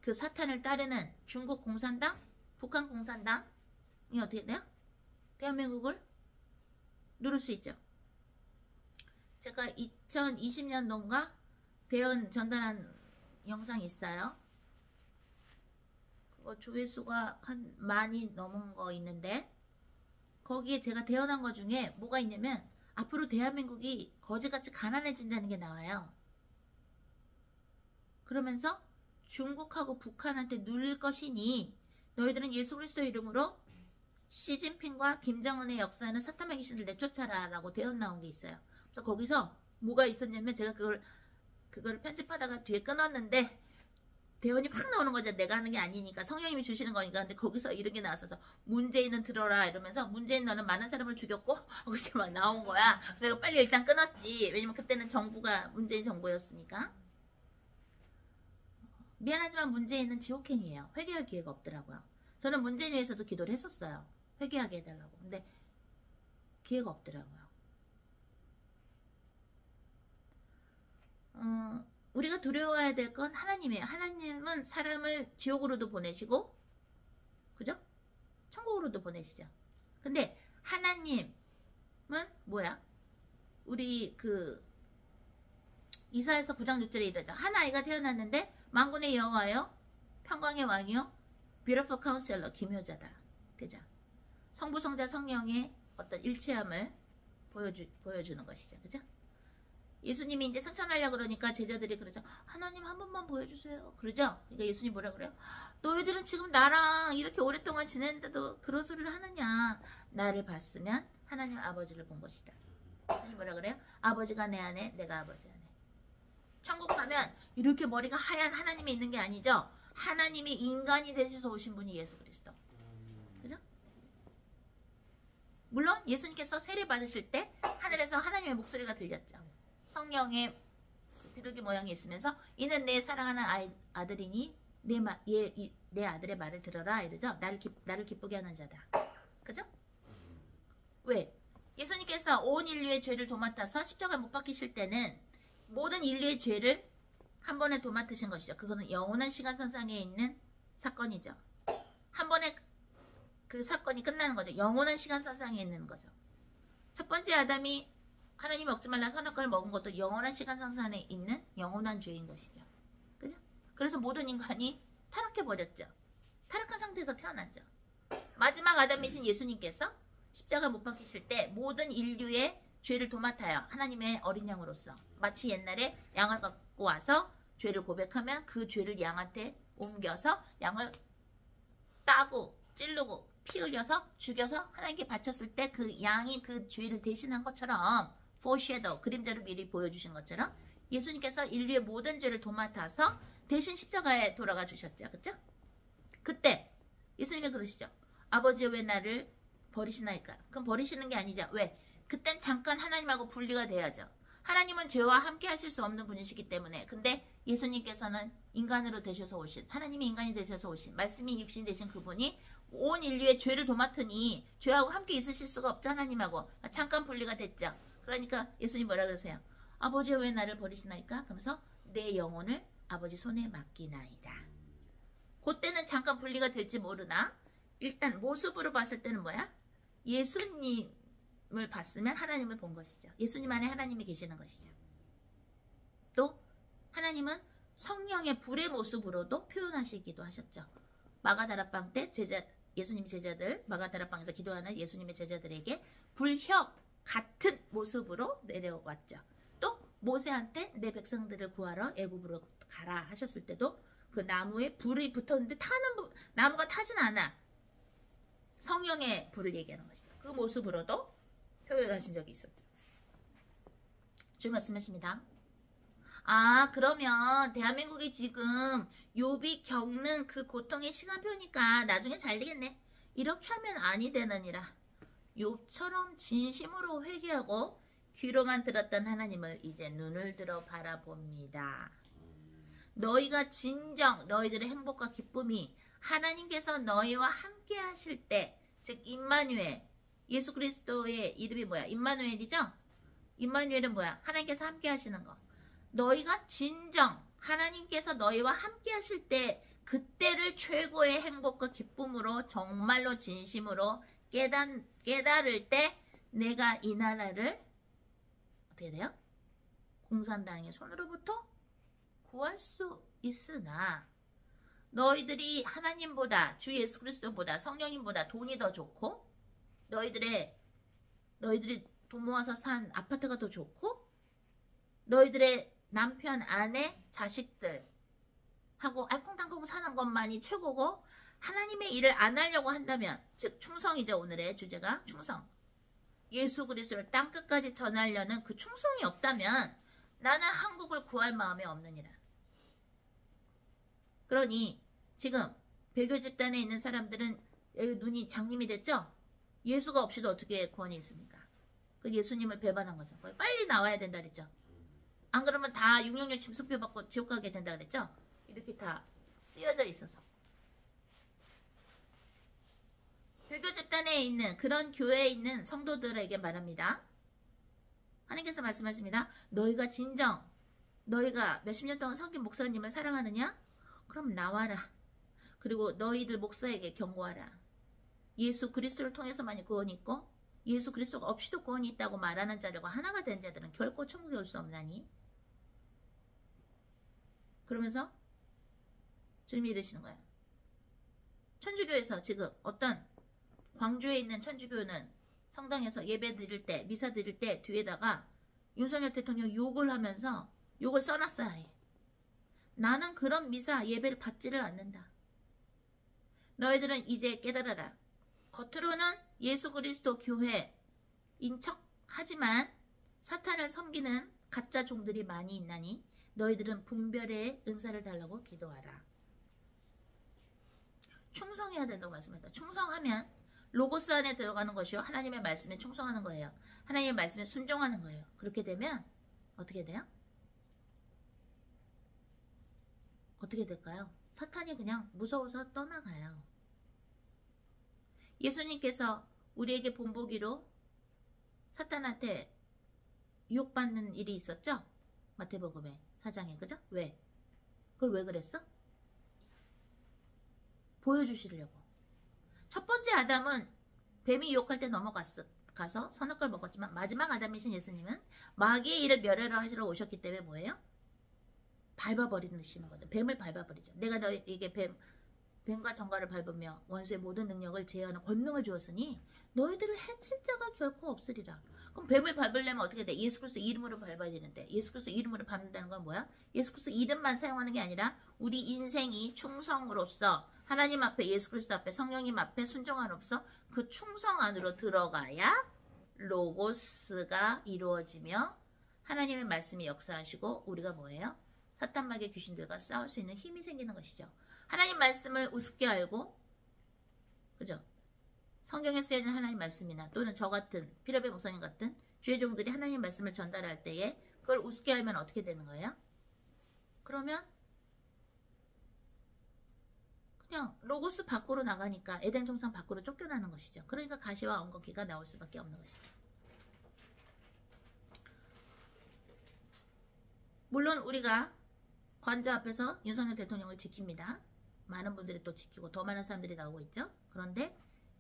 그 사탄을 따르는 중국 공산당, 북한 공산당이 어떻게 돼요? 대한민국을 누를 수 있죠. 제가 2020년도인가 대연 전달한 영상이 있어요. 그거 조회수가 한 10,000이 넘은 거 있는데 거기에 제가 대연한 거 중에 뭐가 있냐면 앞으로 대한민국이 거지같이 가난해진다는 게 나와요. 그러면서 중국하고 북한한테 눌릴 것이니 너희들은 예수 그리스도 이름으로 시진핑과 김정은의 역사는 사탄의 귀신을 내쫓아라 라고 대언 나온 게 있어요. 그래서 거기서 뭐가 있었냐면 제가 그걸 편집하다가 뒤에 끊었는데 대언이 확 나오는 거죠. 내가 하는 게 아니니까 성령님이 주시는 거니까. 근데 거기서 이런 게 나왔어서 문재인은 들어라 이러면서 문재인 너는 많은 사람을 죽였고 이렇게 막 나온 거야. 그래서 내가 빨리 일단 끊었지. 왜냐면 그때는 정부가 문재인 정부였으니까. 미안하지만 문재인은 지옥행이에요. 회개할 기회가 없더라고요. 저는 문재인 위해서도 기도를 했었어요. 회개하게 해달라고. 근데 기회가 없더라고요. 우리가 두려워해야 될 건 하나님이에요. 하나님은 사람을 지옥으로도 보내시고 그죠? 천국으로도 보내시죠. 근데 하나님은 뭐야? 우리 이사야서 9장 6절에 이러죠. 한 아이가 태어났는데 만군의 여호와여 평강의 왕이요 beautiful counselor 기묘자다. 그죠? 성부 성자 성령의 어떤 일체함을 보여주는 것이죠. 그죠? 예수님이 이제 승천하려고 그러니까 제자들이 그러죠. 하나님 한 번만 보여주세요. 그러죠? 그러니까 예수님 뭐라 그래요? 너희들은 지금 나랑 이렇게 오랫동안 지냈는데도 그런 소리를 하느냐. 나를 봤으면 하나님 아버지를 본 것이다. 예수님 뭐라 그래요? 아버지가 내 안에 내가 아버지 안에. 천국 가면 이렇게 머리가 하얀 하나님이 있는 게 아니죠. 하나님이 인간이 되셔서 오신 분이 예수 그리스도. 그죠? 물론 예수님께서 세례 받으실 때 하늘에서 하나님의 목소리가 들렸죠. 성령의 비둘기 모양이 있으면서 이는 내 사랑하는 아들이니 내 아들의 말을 들어라 이러죠. 나를 기쁘게 하는 자다. 그죠? 왜? 예수님께서 온 인류의 죄를 도맡아서 십자가에 못 박히실 때는 모든 인류의 죄를 한 번에 도맡으신 것이죠. 그거는 영원한 시간선상에 있는 사건이죠. 한 번에 그 사건이 끝나는 거죠. 영원한 시간선상에 있는 거죠. 첫 번째 아담이 하나님 먹지 말라 선악과를 먹은 것도 영원한 시간선상에 있는 영원한 죄인 것이죠. 그죠? 그래서 모든 인간이 타락해버렸죠. 타락한 상태에서 태어났죠. 마지막 아담이신 예수님께서 십자가 못 박히실 때 모든 인류의 죄를 도맡아요. 하나님의 어린 양으로서. 마치 옛날에 양을 갖고 와서 죄를 고백하면 그 죄를 양한테 옮겨서 양을 따고 찌르고 피 흘려서 죽여서 하나님께 바쳤을 때 그 양이 그 죄를 대신한 것처럼 foreshadow, 그림자를 미리 보여주신 것처럼 예수님께서 인류의 모든 죄를 도맡아서 대신 십자가에 돌아가 주셨죠. 그쵸? 그때 예수님이 그러시죠. 아버지 왜 나를 버리시나이까? 그럼 버리시는 게 아니죠. 왜? 그땐 잠깐 하나님하고 분리가 돼야죠. 하나님은 죄와 함께 하실 수 없는 분이시기 때문에. 근데 예수님께서는 인간으로 되셔서 오신, 하나님이 인간이 되셔서 오신, 말씀이 육신이 되신 그분이 온 인류의 죄를 도맡으니 죄하고 함께 있으실 수가 없죠. 하나님하고. 잠깐 분리가 됐죠. 그러니까 예수님 뭐라 그러세요? 아버지 왜 나를 버리시나이까? 그러면서 내 영혼을 아버지 손에 맡기나이다. 그때는 잠깐 분리가 될지 모르나 일단 모습으로 봤을 때는 뭐야? 예수님을 봤으면 하나님을 본 것이죠. 예수님 안에 하나님이 계시는 것이죠. 또 하나님은 성령의 불의 모습으로도 표현하시기도 하셨죠. 마가다락방 때 예수님 제자들 마가다락방에서 기도하는 예수님의 제자들에게 불협 같은 모습으로 내려왔죠. 또 모세한테 내 백성들을 구하러 애굽으로 가라 하셨을 때도 그 나무에 불이 붙었는데 나무가 타진 않아. 성령의 불을 얘기하는 것이죠. 그 모습으로도 표현하신 적이 있었죠. 주님 말씀하십니다. 그러면 대한민국이 지금 욥이 겪는 그 고통의 시간표니까 나중에 잘 되겠네. 이렇게 하면 아니 되느니라. 욥처럼 진심으로 회개하고 귀로만 들었던 하나님을 이제 눈을 들어 바라봅니다. 너희가 진정 너희들의 행복과 기쁨이 하나님께서 너희와 함께 하실 때, 즉 임마누엘, 예수 그리스도의 이름이 뭐야? 임마누엘이죠? 임마누엘은 뭐야? 하나님께서 함께 하시는 거. 너희가 진정 하나님께서 너희와 함께 하실 때 그때를 최고의 행복과 기쁨으로 정말로 진심으로 깨달을 때 내가 이 나라를 어떻게 돼요? 공산당의 손으로부터 구할 수 있으나 너희들이 하나님보다 주 예수 그리스도보다 성령님보다 돈이 더 좋고 너희들이 돈 모아서 산 아파트가 더 좋고 너희들의 남편, 아내, 자식들 하고 알콩달콩 사는 것만이 최고고 하나님의 일을 안 하려고 한다면, 즉 충성이죠. 오늘의 주제가 충성. 예수 그리스도를 땅끝까지 전하려는 그 충성이 없다면 나는 한국을 구할 마음이 없느니라. 그러니 지금 배교 집단에 있는 사람들은 여기 눈이 장님이 됐죠? 예수가 없이도 어떻게 구원이 있습니까? 그 예수님을 배반한 거죠. 빨리 나와야 된다 그랬죠. 안 그러면 다 666 침수표 받고 지옥 가게 된다 그랬죠. 이렇게 다 쓰여져 있어서. 배교 집단에 있는 그런 교회에 있는 성도들에게 말합니다. 하나님께서 말씀하십니다. 너희가 진정 너희가 몇십 년 동안 섬긴 목사님을 사랑하느냐? 그럼 나와라. 그리고 너희들 목사에게 경고하라. 예수 그리스도를 통해서만이 구원이 있고 예수 그리스도가 없이도 구원이 있다고 말하는 자들과 하나가 된 자들은 결코 천국에 올 수 없나니. 그러면서 주님이 이러시는 거예요. 천주교에서 지금 어떤 광주에 있는 천주교는 성당에서 예배 드릴 때 미사 드릴 때 뒤에다가 윤석열 대통령 욕을 하면서 욕을 써놨어요. 아예. 나는 그런 미사 예배를 받지를 않는다. 너희들은 이제 깨달아라. 겉으로는 예수 그리스도 교회인 척 하지만 사탄을 섬기는 가짜 종들이 많이 있나니 너희들은 분별의 은사를 달라고 기도하라. 충성해야 된다고 말씀합니다. 충성하면 로고스 안에 들어가는 것이요 하나님의 말씀에 충성하는 거예요. 하나님의 말씀에 순종하는 거예요. 그렇게 되면 어떻게 돼요? 어떻게 될까요? 사탄이 그냥 무서워서 떠나가요. 예수님께서 우리에게 본보기로 사탄한테 유혹받는 일이 있었죠? 마태복음에 4장에 그죠? 왜? 그걸 왜 그랬어? 보여주시려고. 첫 번째 아담은 뱀이 유혹할 때 가서 선악과를 먹었지만 마지막 아담이신 예수님은 마귀의 일을 멸하러 하시러 오셨기 때문에 뭐예요? 밟아버리시는 거죠. 뱀을 밟아버리죠. 내가 너에게 뱀과 정갈을 밟으며 원수의 모든 능력을 제어하는 권능을 주었으니 너희들을 해칠 자가 결코 없으리라. 그럼 뱀을 밟으려면 어떻게 돼? 예수 그리스도 이름으로 밟아야 되는데 예수 그리스도 이름으로 밟는다는 건 뭐야? 예수 그리스도 이름만 사용하는 게 아니라 우리 인생이 충성으로서 하나님 앞에 예수 그리스도 앞에 성령님 앞에 순종함으로써 그 충성 안으로 들어가야 로고스가 이루어지며 하나님의 말씀이 역사하시고 우리가 뭐예요? 사탄마귀의 귀신들과 싸울 수 있는 힘이 생기는 것이죠. 하나님 말씀을 우습게 알고 그죠? 성경에 쓰여진 하나님 말씀이나 또는 저 같은 피라베 목사님 같은 주의 종들이 하나님 말씀을 전달할 때에 그걸 우습게 알면 어떻게 되는 거예요? 그러면 그냥 로고스 밖으로 나가니까 에덴 동산 밖으로 쫓겨나는 것이죠. 그러니까 가시와 엉겅퀴가 나올 수밖에 없는 것이죠. 물론 우리가 관저 앞에서 윤석열 대통령을 지킵니다. 많은 분들이 또 지키고 더 많은 사람들이 나오고 있죠. 그런데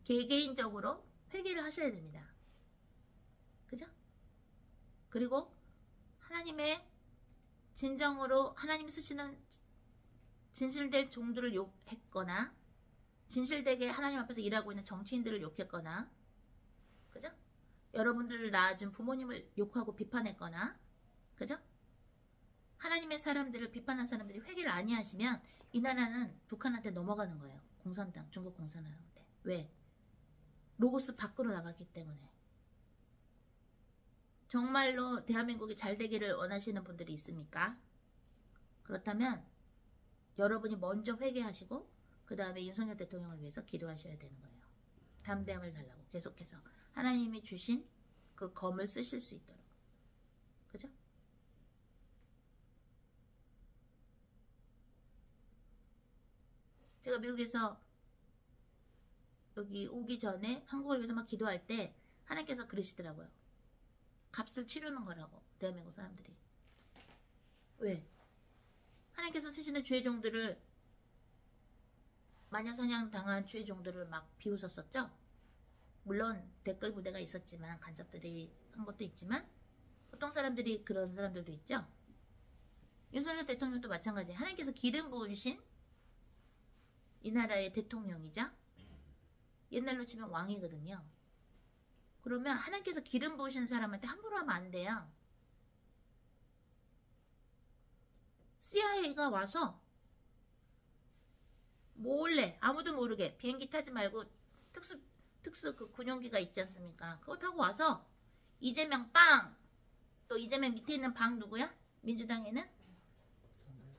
개개인적으로 회개를 하셔야 됩니다. 그죠? 그리고 하나님의 진정으로 하나님 쓰시는 진실될 종들을 욕했거나 진실되게 하나님 앞에서 일하고 있는 정치인들을 욕했거나 그죠? 여러분들을 낳아준 부모님을 욕하고 비판했거나 그죠? 하나님의 사람들을 비판한 사람들이 회개를 아니하시면 이 나라는 북한한테 넘어가는 거예요. 공산당, 중국 공산당한테. 왜? 로고스 밖으로 나갔기 때문에. 정말로 대한민국이 잘 되기를 원하시는 분들이 있습니까? 그렇다면 여러분이 먼저 회개하시고 그 다음에 윤석열 대통령을 위해서 기도하셔야 되는 거예요. 담대함을 달라고 계속해서 하나님이 주신 그 검을 쓰실 수 있도록. 그죠? 제가 미국에서 여기 오기 전에 한국을 위해서 막 기도할 때 하나님께서 그러시더라고요. 값을 치르는 거라고 대한민국 사람들이. 왜? 하나님께서 쓰시는 주의 종들을 마녀사냥 당한 주의 종들을 막 비웃었었죠. 물론 댓글 부대가 있었지만 간첩들이 한 것도 있지만 보통 사람들이 그런 사람들도 있죠. 윤석열 대통령도 마찬가지. 하나님께서 기름 부으신 이 나라의 대통령이자 옛날로 치면 왕이거든요. 그러면 하나님께서 기름 부으신 사람한테 함부로 하면 안 돼요. CIA가 와서 몰래 아무도 모르게 비행기 타지 말고 특수 그 군용기가 있지 않습니까? 그거 타고 와서 이재명 빵! 또 이재명 밑에 있는 방 누구야? 민주당에는?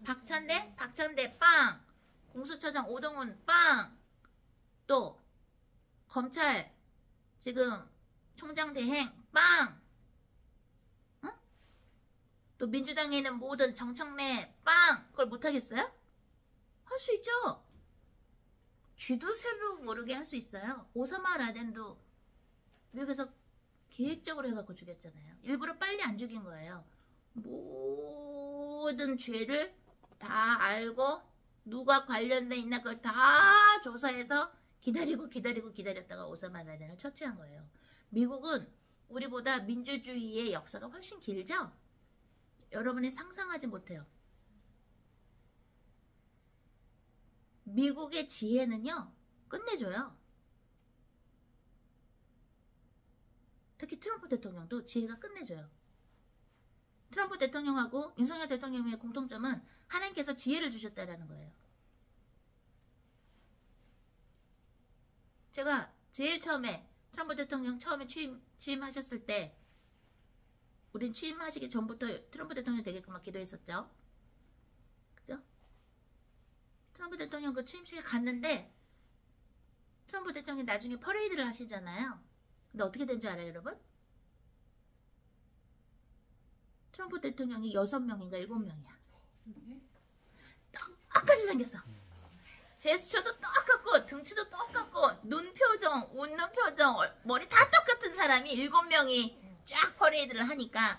박찬대 빵! 공수처장 오동훈 빵! 또 검찰 지금 총장 대행 빵! 응? 또 민주당에 있는 모든 정청래 빵! 그걸 못하겠어요? 할 수 있죠. 쥐도 새로 모르게 할 수 있어요. 오사마 라덴도 미국에서 계획적으로 해갖고 죽였잖아요. 일부러 빨리 안 죽인 거예요. 모든 죄를 다 알고 누가 관련돼 있나 그걸 다 조사해서 기다렸다가 오사마 라덴을 처치한 거예요. 미국은 우리보다 민주주의의 역사가 훨씬 길죠? 여러분이 상상하지 못해요. 미국의 지혜는요, 끝내줘요. 특히 트럼프 대통령도 지혜가 끝내줘요. 트럼프 대통령하고 윤석열 대통령의 공통점은 하나님께서 지혜를 주셨다라는 거예요. 제가 제일 처음에 트럼프 대통령 처음에 취임하셨을 때 우린 취임하시기 전부터 트럼프 대통령 되게끔 기도했었죠. 그죠? 트럼프 대통령 그 취임식에 갔는데 트럼프 대통령이 나중에 퍼레이드를 하시잖아요. 근데 어떻게 된 줄 알아요, 여러분? 트럼프 대통령이 6명인가 7명이야. 똑같이 생겼어. 제스처도 똑같고 등치도 똑같고 눈 표정, 웃는 표정, 머리 다 똑같은 사람이 7명이 쫙 퍼레이드를 하니까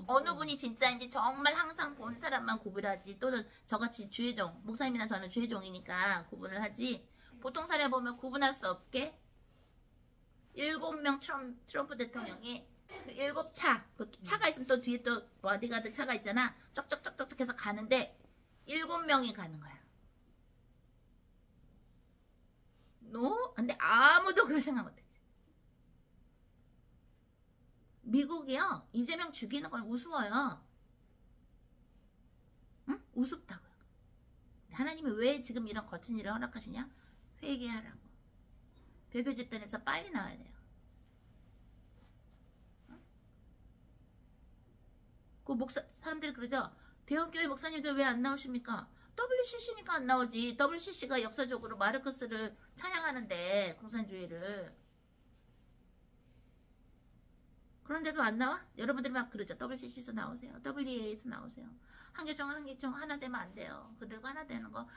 어느 분이 진짜인지 정말 항상 본 사람만 구분하지, 또는 저같이 주의종, 목사님이나 저는 주의종이니까 구분을 하지, 보통 사람 보면 구분할 수 없게 7명 트럼프 대통령이 그 7차, 그 차가 있으면 또 뒤에 또 보디가드 차가 있잖아. 쩍쩍쩍쩍 해서 가는데 7명이 가는 거야. 근데 아무도 그럴 생각 못했지. 미국이요, 이재명 죽이는 건 우스워요. 응? 우습다고요. 하나님이 왜 지금 이런 거친 일을 허락하시냐? 회개하라고. 배교 집단에서 빨리 나와야 돼요. 응? 그 사람들이 그러죠. 대형교회 목사님들 왜 안 나오십니까? WCC니까 안 나오지. WCC가 역사적으로 마르크스를 찬양하는데, 공산주의를. 그런데도 안 나와? 여러분들이 막 그러죠. WCC에서 나오세요. WEA에서 나오세요. 한계종 하나 되면 안 돼요. 그들과 하나 되는 거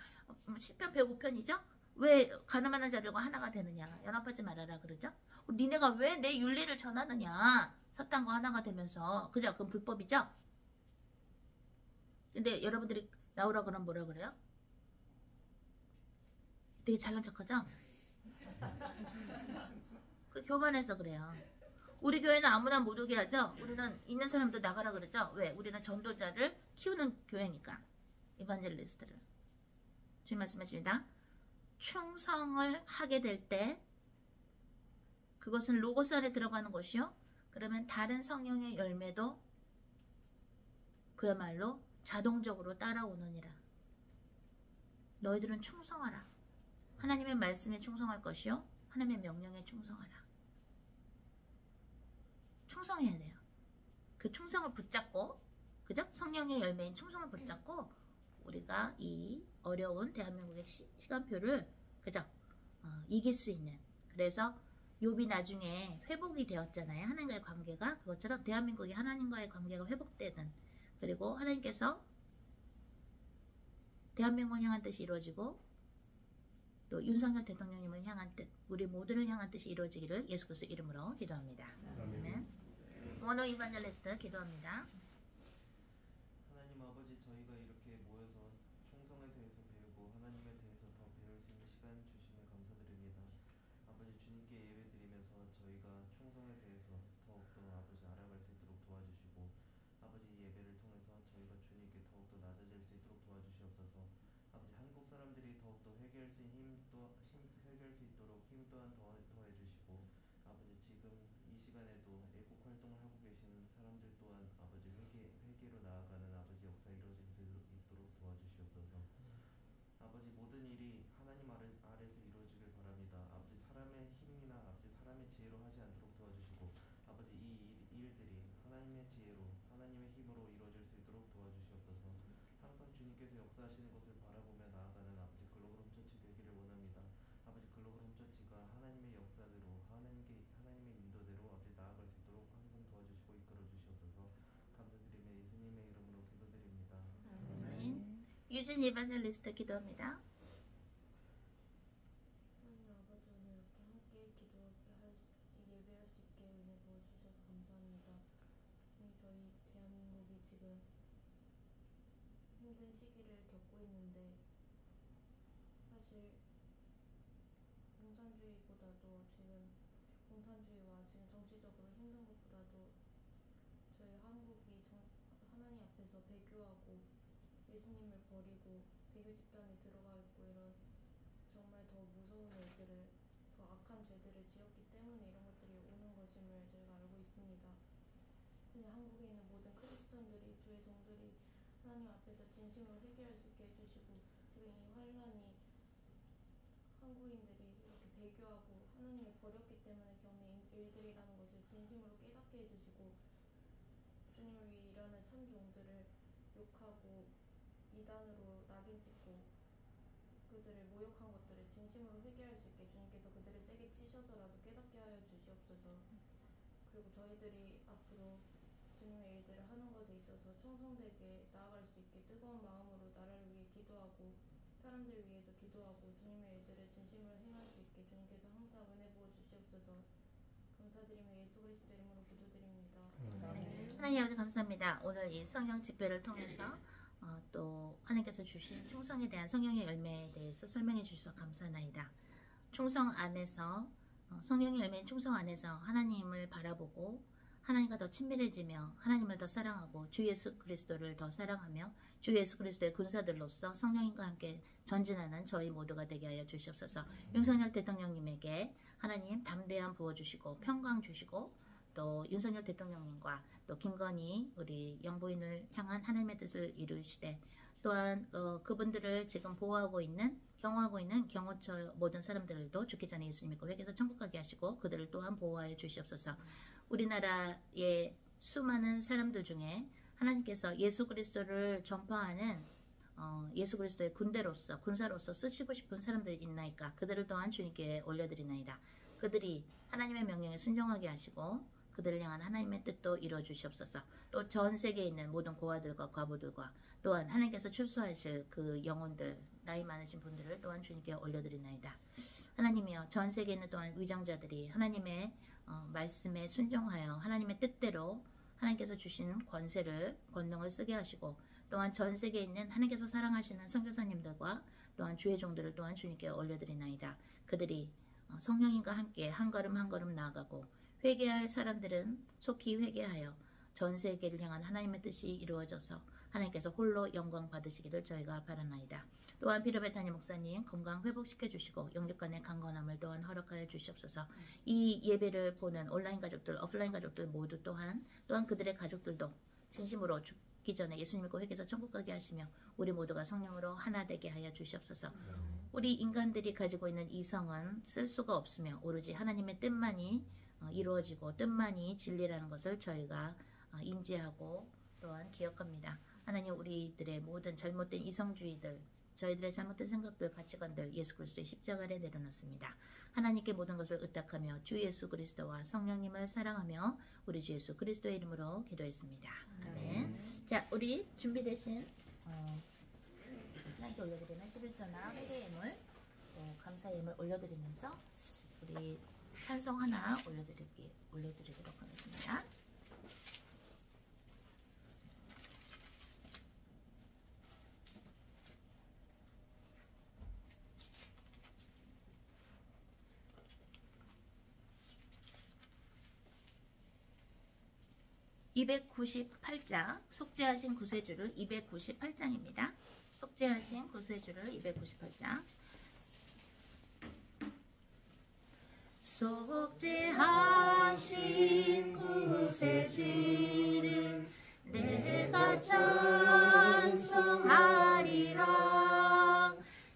10편 105편이죠? 왜 가늠하는 자들과 하나가 되느냐. 연합하지 말아라 그러죠? 니네가 왜 내 윤리를 전하느냐. 사탄과 하나가 되면서. 그죠? 그건 불법이죠? 근데 여러분들이 나오라 그러면 뭐라 그래요? 되게 잘난 척하죠? 그 교만해서 그래요. 우리 교회는 아무나 못 오게 하죠? 우리는 있는 사람도 나가라 그러죠? 왜? 우리는 전도자를 키우는 교회니까. 이반젤리스트를. 주님 말씀하십니다. 충성을 하게 될 때 그것은 로고스 안에 들어가는 것이요. 그러면 다른 성령의 열매도 그야말로 자동적으로 따라오느니라. 너희들은 충성하라. 하나님의 말씀에 충성할 것이요. 하나님의 명령에 충성하라. 충성해야 돼요. 그 충성을 붙잡고, 그죠? 성령의 열매인 충성을 붙잡고 우리가 이 어려운 대한민국의 시간표를, 그죠? 이길 수 있는. 그래서 욥이 나중에 회복이 되었잖아요. 하나님과의 관계가. 그것처럼 대한민국이 하나님과의 관계가 회복되는, 그리고 하나님께서 대한민국을 향한 뜻이 이루어지고 또 윤석열 대통령님을 향한 뜻, 우리 모두를 향한 뜻이 이루어지기를 예수 그리스도 이름으로 기도합니다. 아멘. 모노 이반젤리스트 기도합니다. 하나님 아버지, 저희가 이렇게 모여서 충성에 대해서 배우고 하나님에 대해서 더 배울 수 있는 시간 주심에 감사드립니다. 아버지, 주님께 예배드리면서 저희가 충성에 대해서 더욱더 아버지 알아갈 수 있도록 도와주시고, 아버지 예배를 통해서 저희가 주님께 더욱더 낮아질 수 있도록 도와주시옵소서. 아버지, 한국 사람들이 더욱더 회개할 수 있도록 힘 또한 더해주시고, 아버지 지금 이 시간에도 애국 활동을 하고 계시는 사람들 또한 아버지 회개로 나아가는 아버지 역사 이루어질 수 있도록 도와주시옵소서. 아버지, 모든 일이 하나님 아래서 이루어지길 바랍니다. 아버지, 사람의 힘이나 아버지 사람의 지혜로 하지 않도록 도와주시고, 아버지 이 일들이 하나님의 지혜로 하나님의 힘으로 이루어질 수 있도록 도와주시옵소서. 항상 주님께서 역사하시는 것을 바라보며 나아가는 아버지 글로벌 홈처치 되기를 원합니다. 아버지, 글로벌 홈처치가 하나님의 역사대로 하나님의 인도대로 아버지 나아갈 수 있도록 항상 도와주시고 이끌어 주시옵소서. 감사드리며 예수님의 이름으로 기도드립니다. 아멘. 유진 이반젤리스트 기도합니다. 하나님 아버지, 오늘 이렇게 함께 예배할 수 있게 은혜 부어주셔서 감사합니다. 저희 대한민국이 지금 힘든 시기를 겪고 있는데, 사실 공산주의와 지금 정치적으로 힘든 것보다도 저희 한국이 하나님 앞에서 배교하고 예수님을 버리고 배교 집단에 들어가 있고 이런 정말 더 무서운 일들을, 더 악한 죄들을 지었기 때문에 이런 것들이 오는 것임을 저희가 알고 있습니다. 근데 한국에 있는 모든 크리스천들이, 주의 종들이 하나님 앞에서 진심으로 회개할 수 있게 해주시고, 지금 이 환란이 한국인들이 이렇게 배교하고 하나님을 버렸기 때문에 겪는 일들이라는 것을 진심으로 깨닫게 해주시고, 주님을 위해 일하는 참 종들을 욕하고 이단으로 낙인 찍고 그들을 모욕한 것들을 진심으로 회개할 수 있게 주님께서 그들을 세게 치셔서라도 깨닫게 하여 주시옵소서. 그리고 저희들이 앞으로 주님의 일들을 하는 것에 있어서 충성되게 나아갈 수 있게 뜨거운 마음으로 나라를 위해 기도하고 사람들을 위해서 기도하고 주님의 일들을 진심으로 행할 수 있게 주님께서 항상 은혜 부어 주시옵소서. 감사드리며 예수 그리스도 이름으로 기도드립니다. 하나님 아버지 감사합니다. 오늘 이 성령 집회를 통해서 또 하나님께서 주신 충성에 대한 성령의 열매에 대해서 설명해 주셔서 감사나이다. 충성 안에서 성령의 열매인 충성 안에서 하나님을 바라보고 하나님과 더 친밀해지며 하나님을 더 사랑하고 주 예수 그리스도를 더 사랑하며 주 예수 그리스도의 군사들로서 성령님과 함께 전진하는 저희 모두가 되게 하여 주시옵소서. 윤석열 대통령님에게 하나님 담대함 부어주시고 평강 주시고, 또 윤석열 대통령님과 또 김건희 우리 영부인을 향한 하나님의 뜻을 이루시되, 또한 그분들을 지금 보호하고 있는 경호하고 있는 경호처 모든 사람들도 죽기 전에 예수 믿고 회개해서 천국 가게 하시고 그들을 또한 보호하여 주시옵소서. 우리나라의 수많은 사람들 중에 하나님께서 예수 그리스도를 전파하는 예수 그리스도의 군대로서 군사로서 쓰시고 싶은 사람들이 있나이까 그들을 또한 주님께 올려드리나이다. 그들이 하나님의 명령에 순종하게 하시고 그들을 향한 하나님의 뜻도 이루어 주시옵소서. 또 전 세계에 있는 모든 고아들과 과부들과 또한 하나님께서 출소하실 그 영혼들, 나이 많으신 분들을 또한 주님께 올려드리나이다. 하나님이여, 전 세계에 있는 또한 위정자들이 하나님의 말씀에 순종하여 하나님의 뜻대로 하나님께서 주신 권능을 쓰게 하시고, 또한 전 세계에 있는 하나님께서 사랑하시는 선교사님들과 또한 주의 종들을 또한 주님께 올려드리나이다. 그들이 성령님과 함께 한 걸음 한 걸음 나아가고, 회개할 사람들은 속히 회개하여 전 세계를 향한 하나님의 뜻이 이루어져서 하나님께서 홀로 영광 받으시기를 저희가 바라나이다. 또한 피러베타니 목사님 건강 회복시켜 주시고 영육 간의 강건함을 또한 허락하여 주시옵소서. 이 예배를 보는 온라인 가족들, 오프라인 가족들 모두 또한 그들의 가족들도 진심으로 죽기 전에 예수님 믿고 회개해서 천국 가게 하시며 우리 모두가 성령으로 하나 되게 하여 주시옵소서. 우리 인간들이 가지고 있는 이성은 쓸 수가 없으며 오로지 하나님의 뜻만이 이루어지고 뜻만이 진리라는 것을 저희가 인지하고 또한 기억합니다. 하나님, 우리들의 모든 잘못된 이성주의들, 저희들의 잘못된 생각들, 가치관들 예수 그리스도의 십자가 아래 내려놓습니다. 하나님께 모든 것을 의탁하며 주 예수 그리스도와 성령님을 사랑하며 우리 주 예수 그리스도의 이름으로 기도했습니다. 아멘. 자, 우리 준비되신 하나님께 올려드리는 11조나 회개 예물, 감사 예물 올려드리면서 우리 찬송 하나 올려드리도록 하겠습니다. (298장) 속죄하신 구세주를 298장입니다. 속죄하신 구세주를 298장. 속죄하신 구세주를 내가 찬송하리라.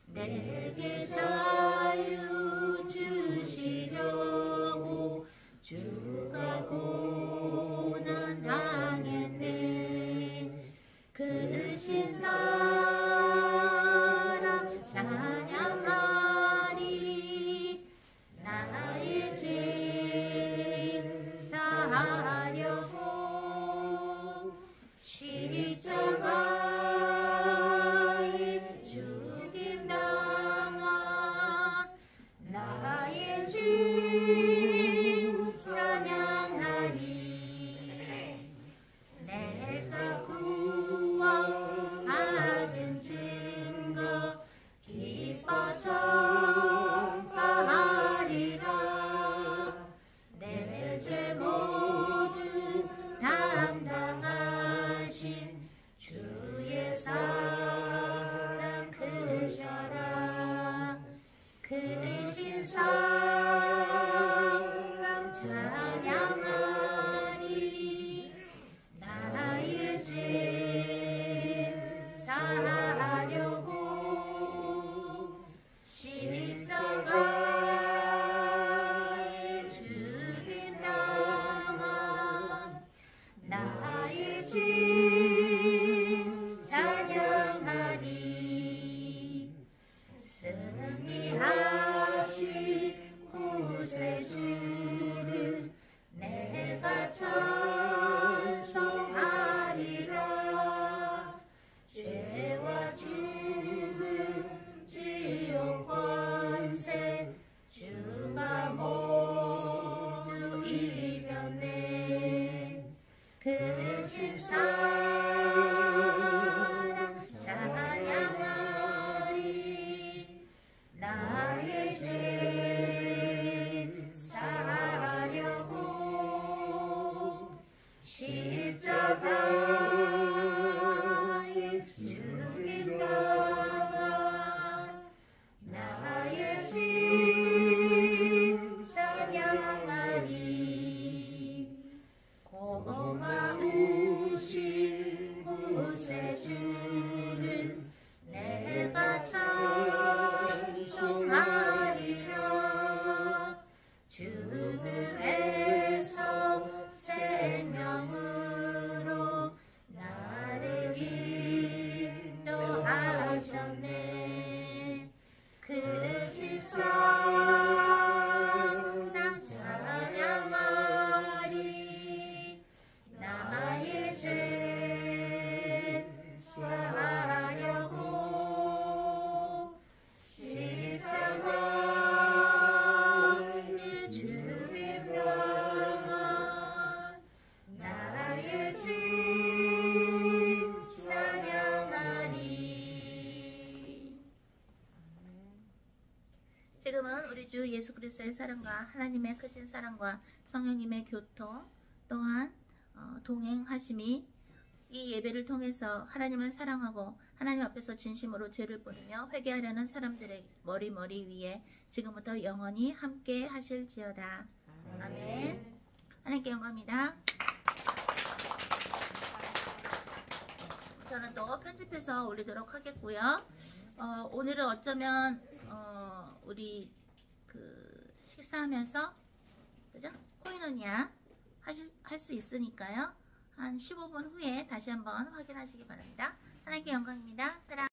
내게 자유 주시려고 주가 고난 당했네. 크신 사랑 찬양하리. 나의 죄 사하려고 십자가에 죽임 당한 나의 주 찬양하리. 내가 구원받은 증거 기뻐 전파하리라. 내 죄 모두 담당하신 여러분, 우리 주 예수 그리스도의 사랑과 하나님의 크신 사랑과 성령님의 교통 또한 동행하심이 이 예배를 통해서 하나님을 사랑하고 하나님 앞에서 진심으로 죄를 뿌리며 회개하려는 사람들의 머리 위에 지금부터 영원히 함께 하실지어다. 아멘. 하나님께 영광입니다. 저는 또 편집해서 올리도록 하겠고요. 오늘은 어쩌면 우리 그 식사하면서 그죠? 코이노니아 할 수 있으니까요. 한 15분 후에 다시 한번 확인하시기 바랍니다. 하나님께 영광입니다. 사랑.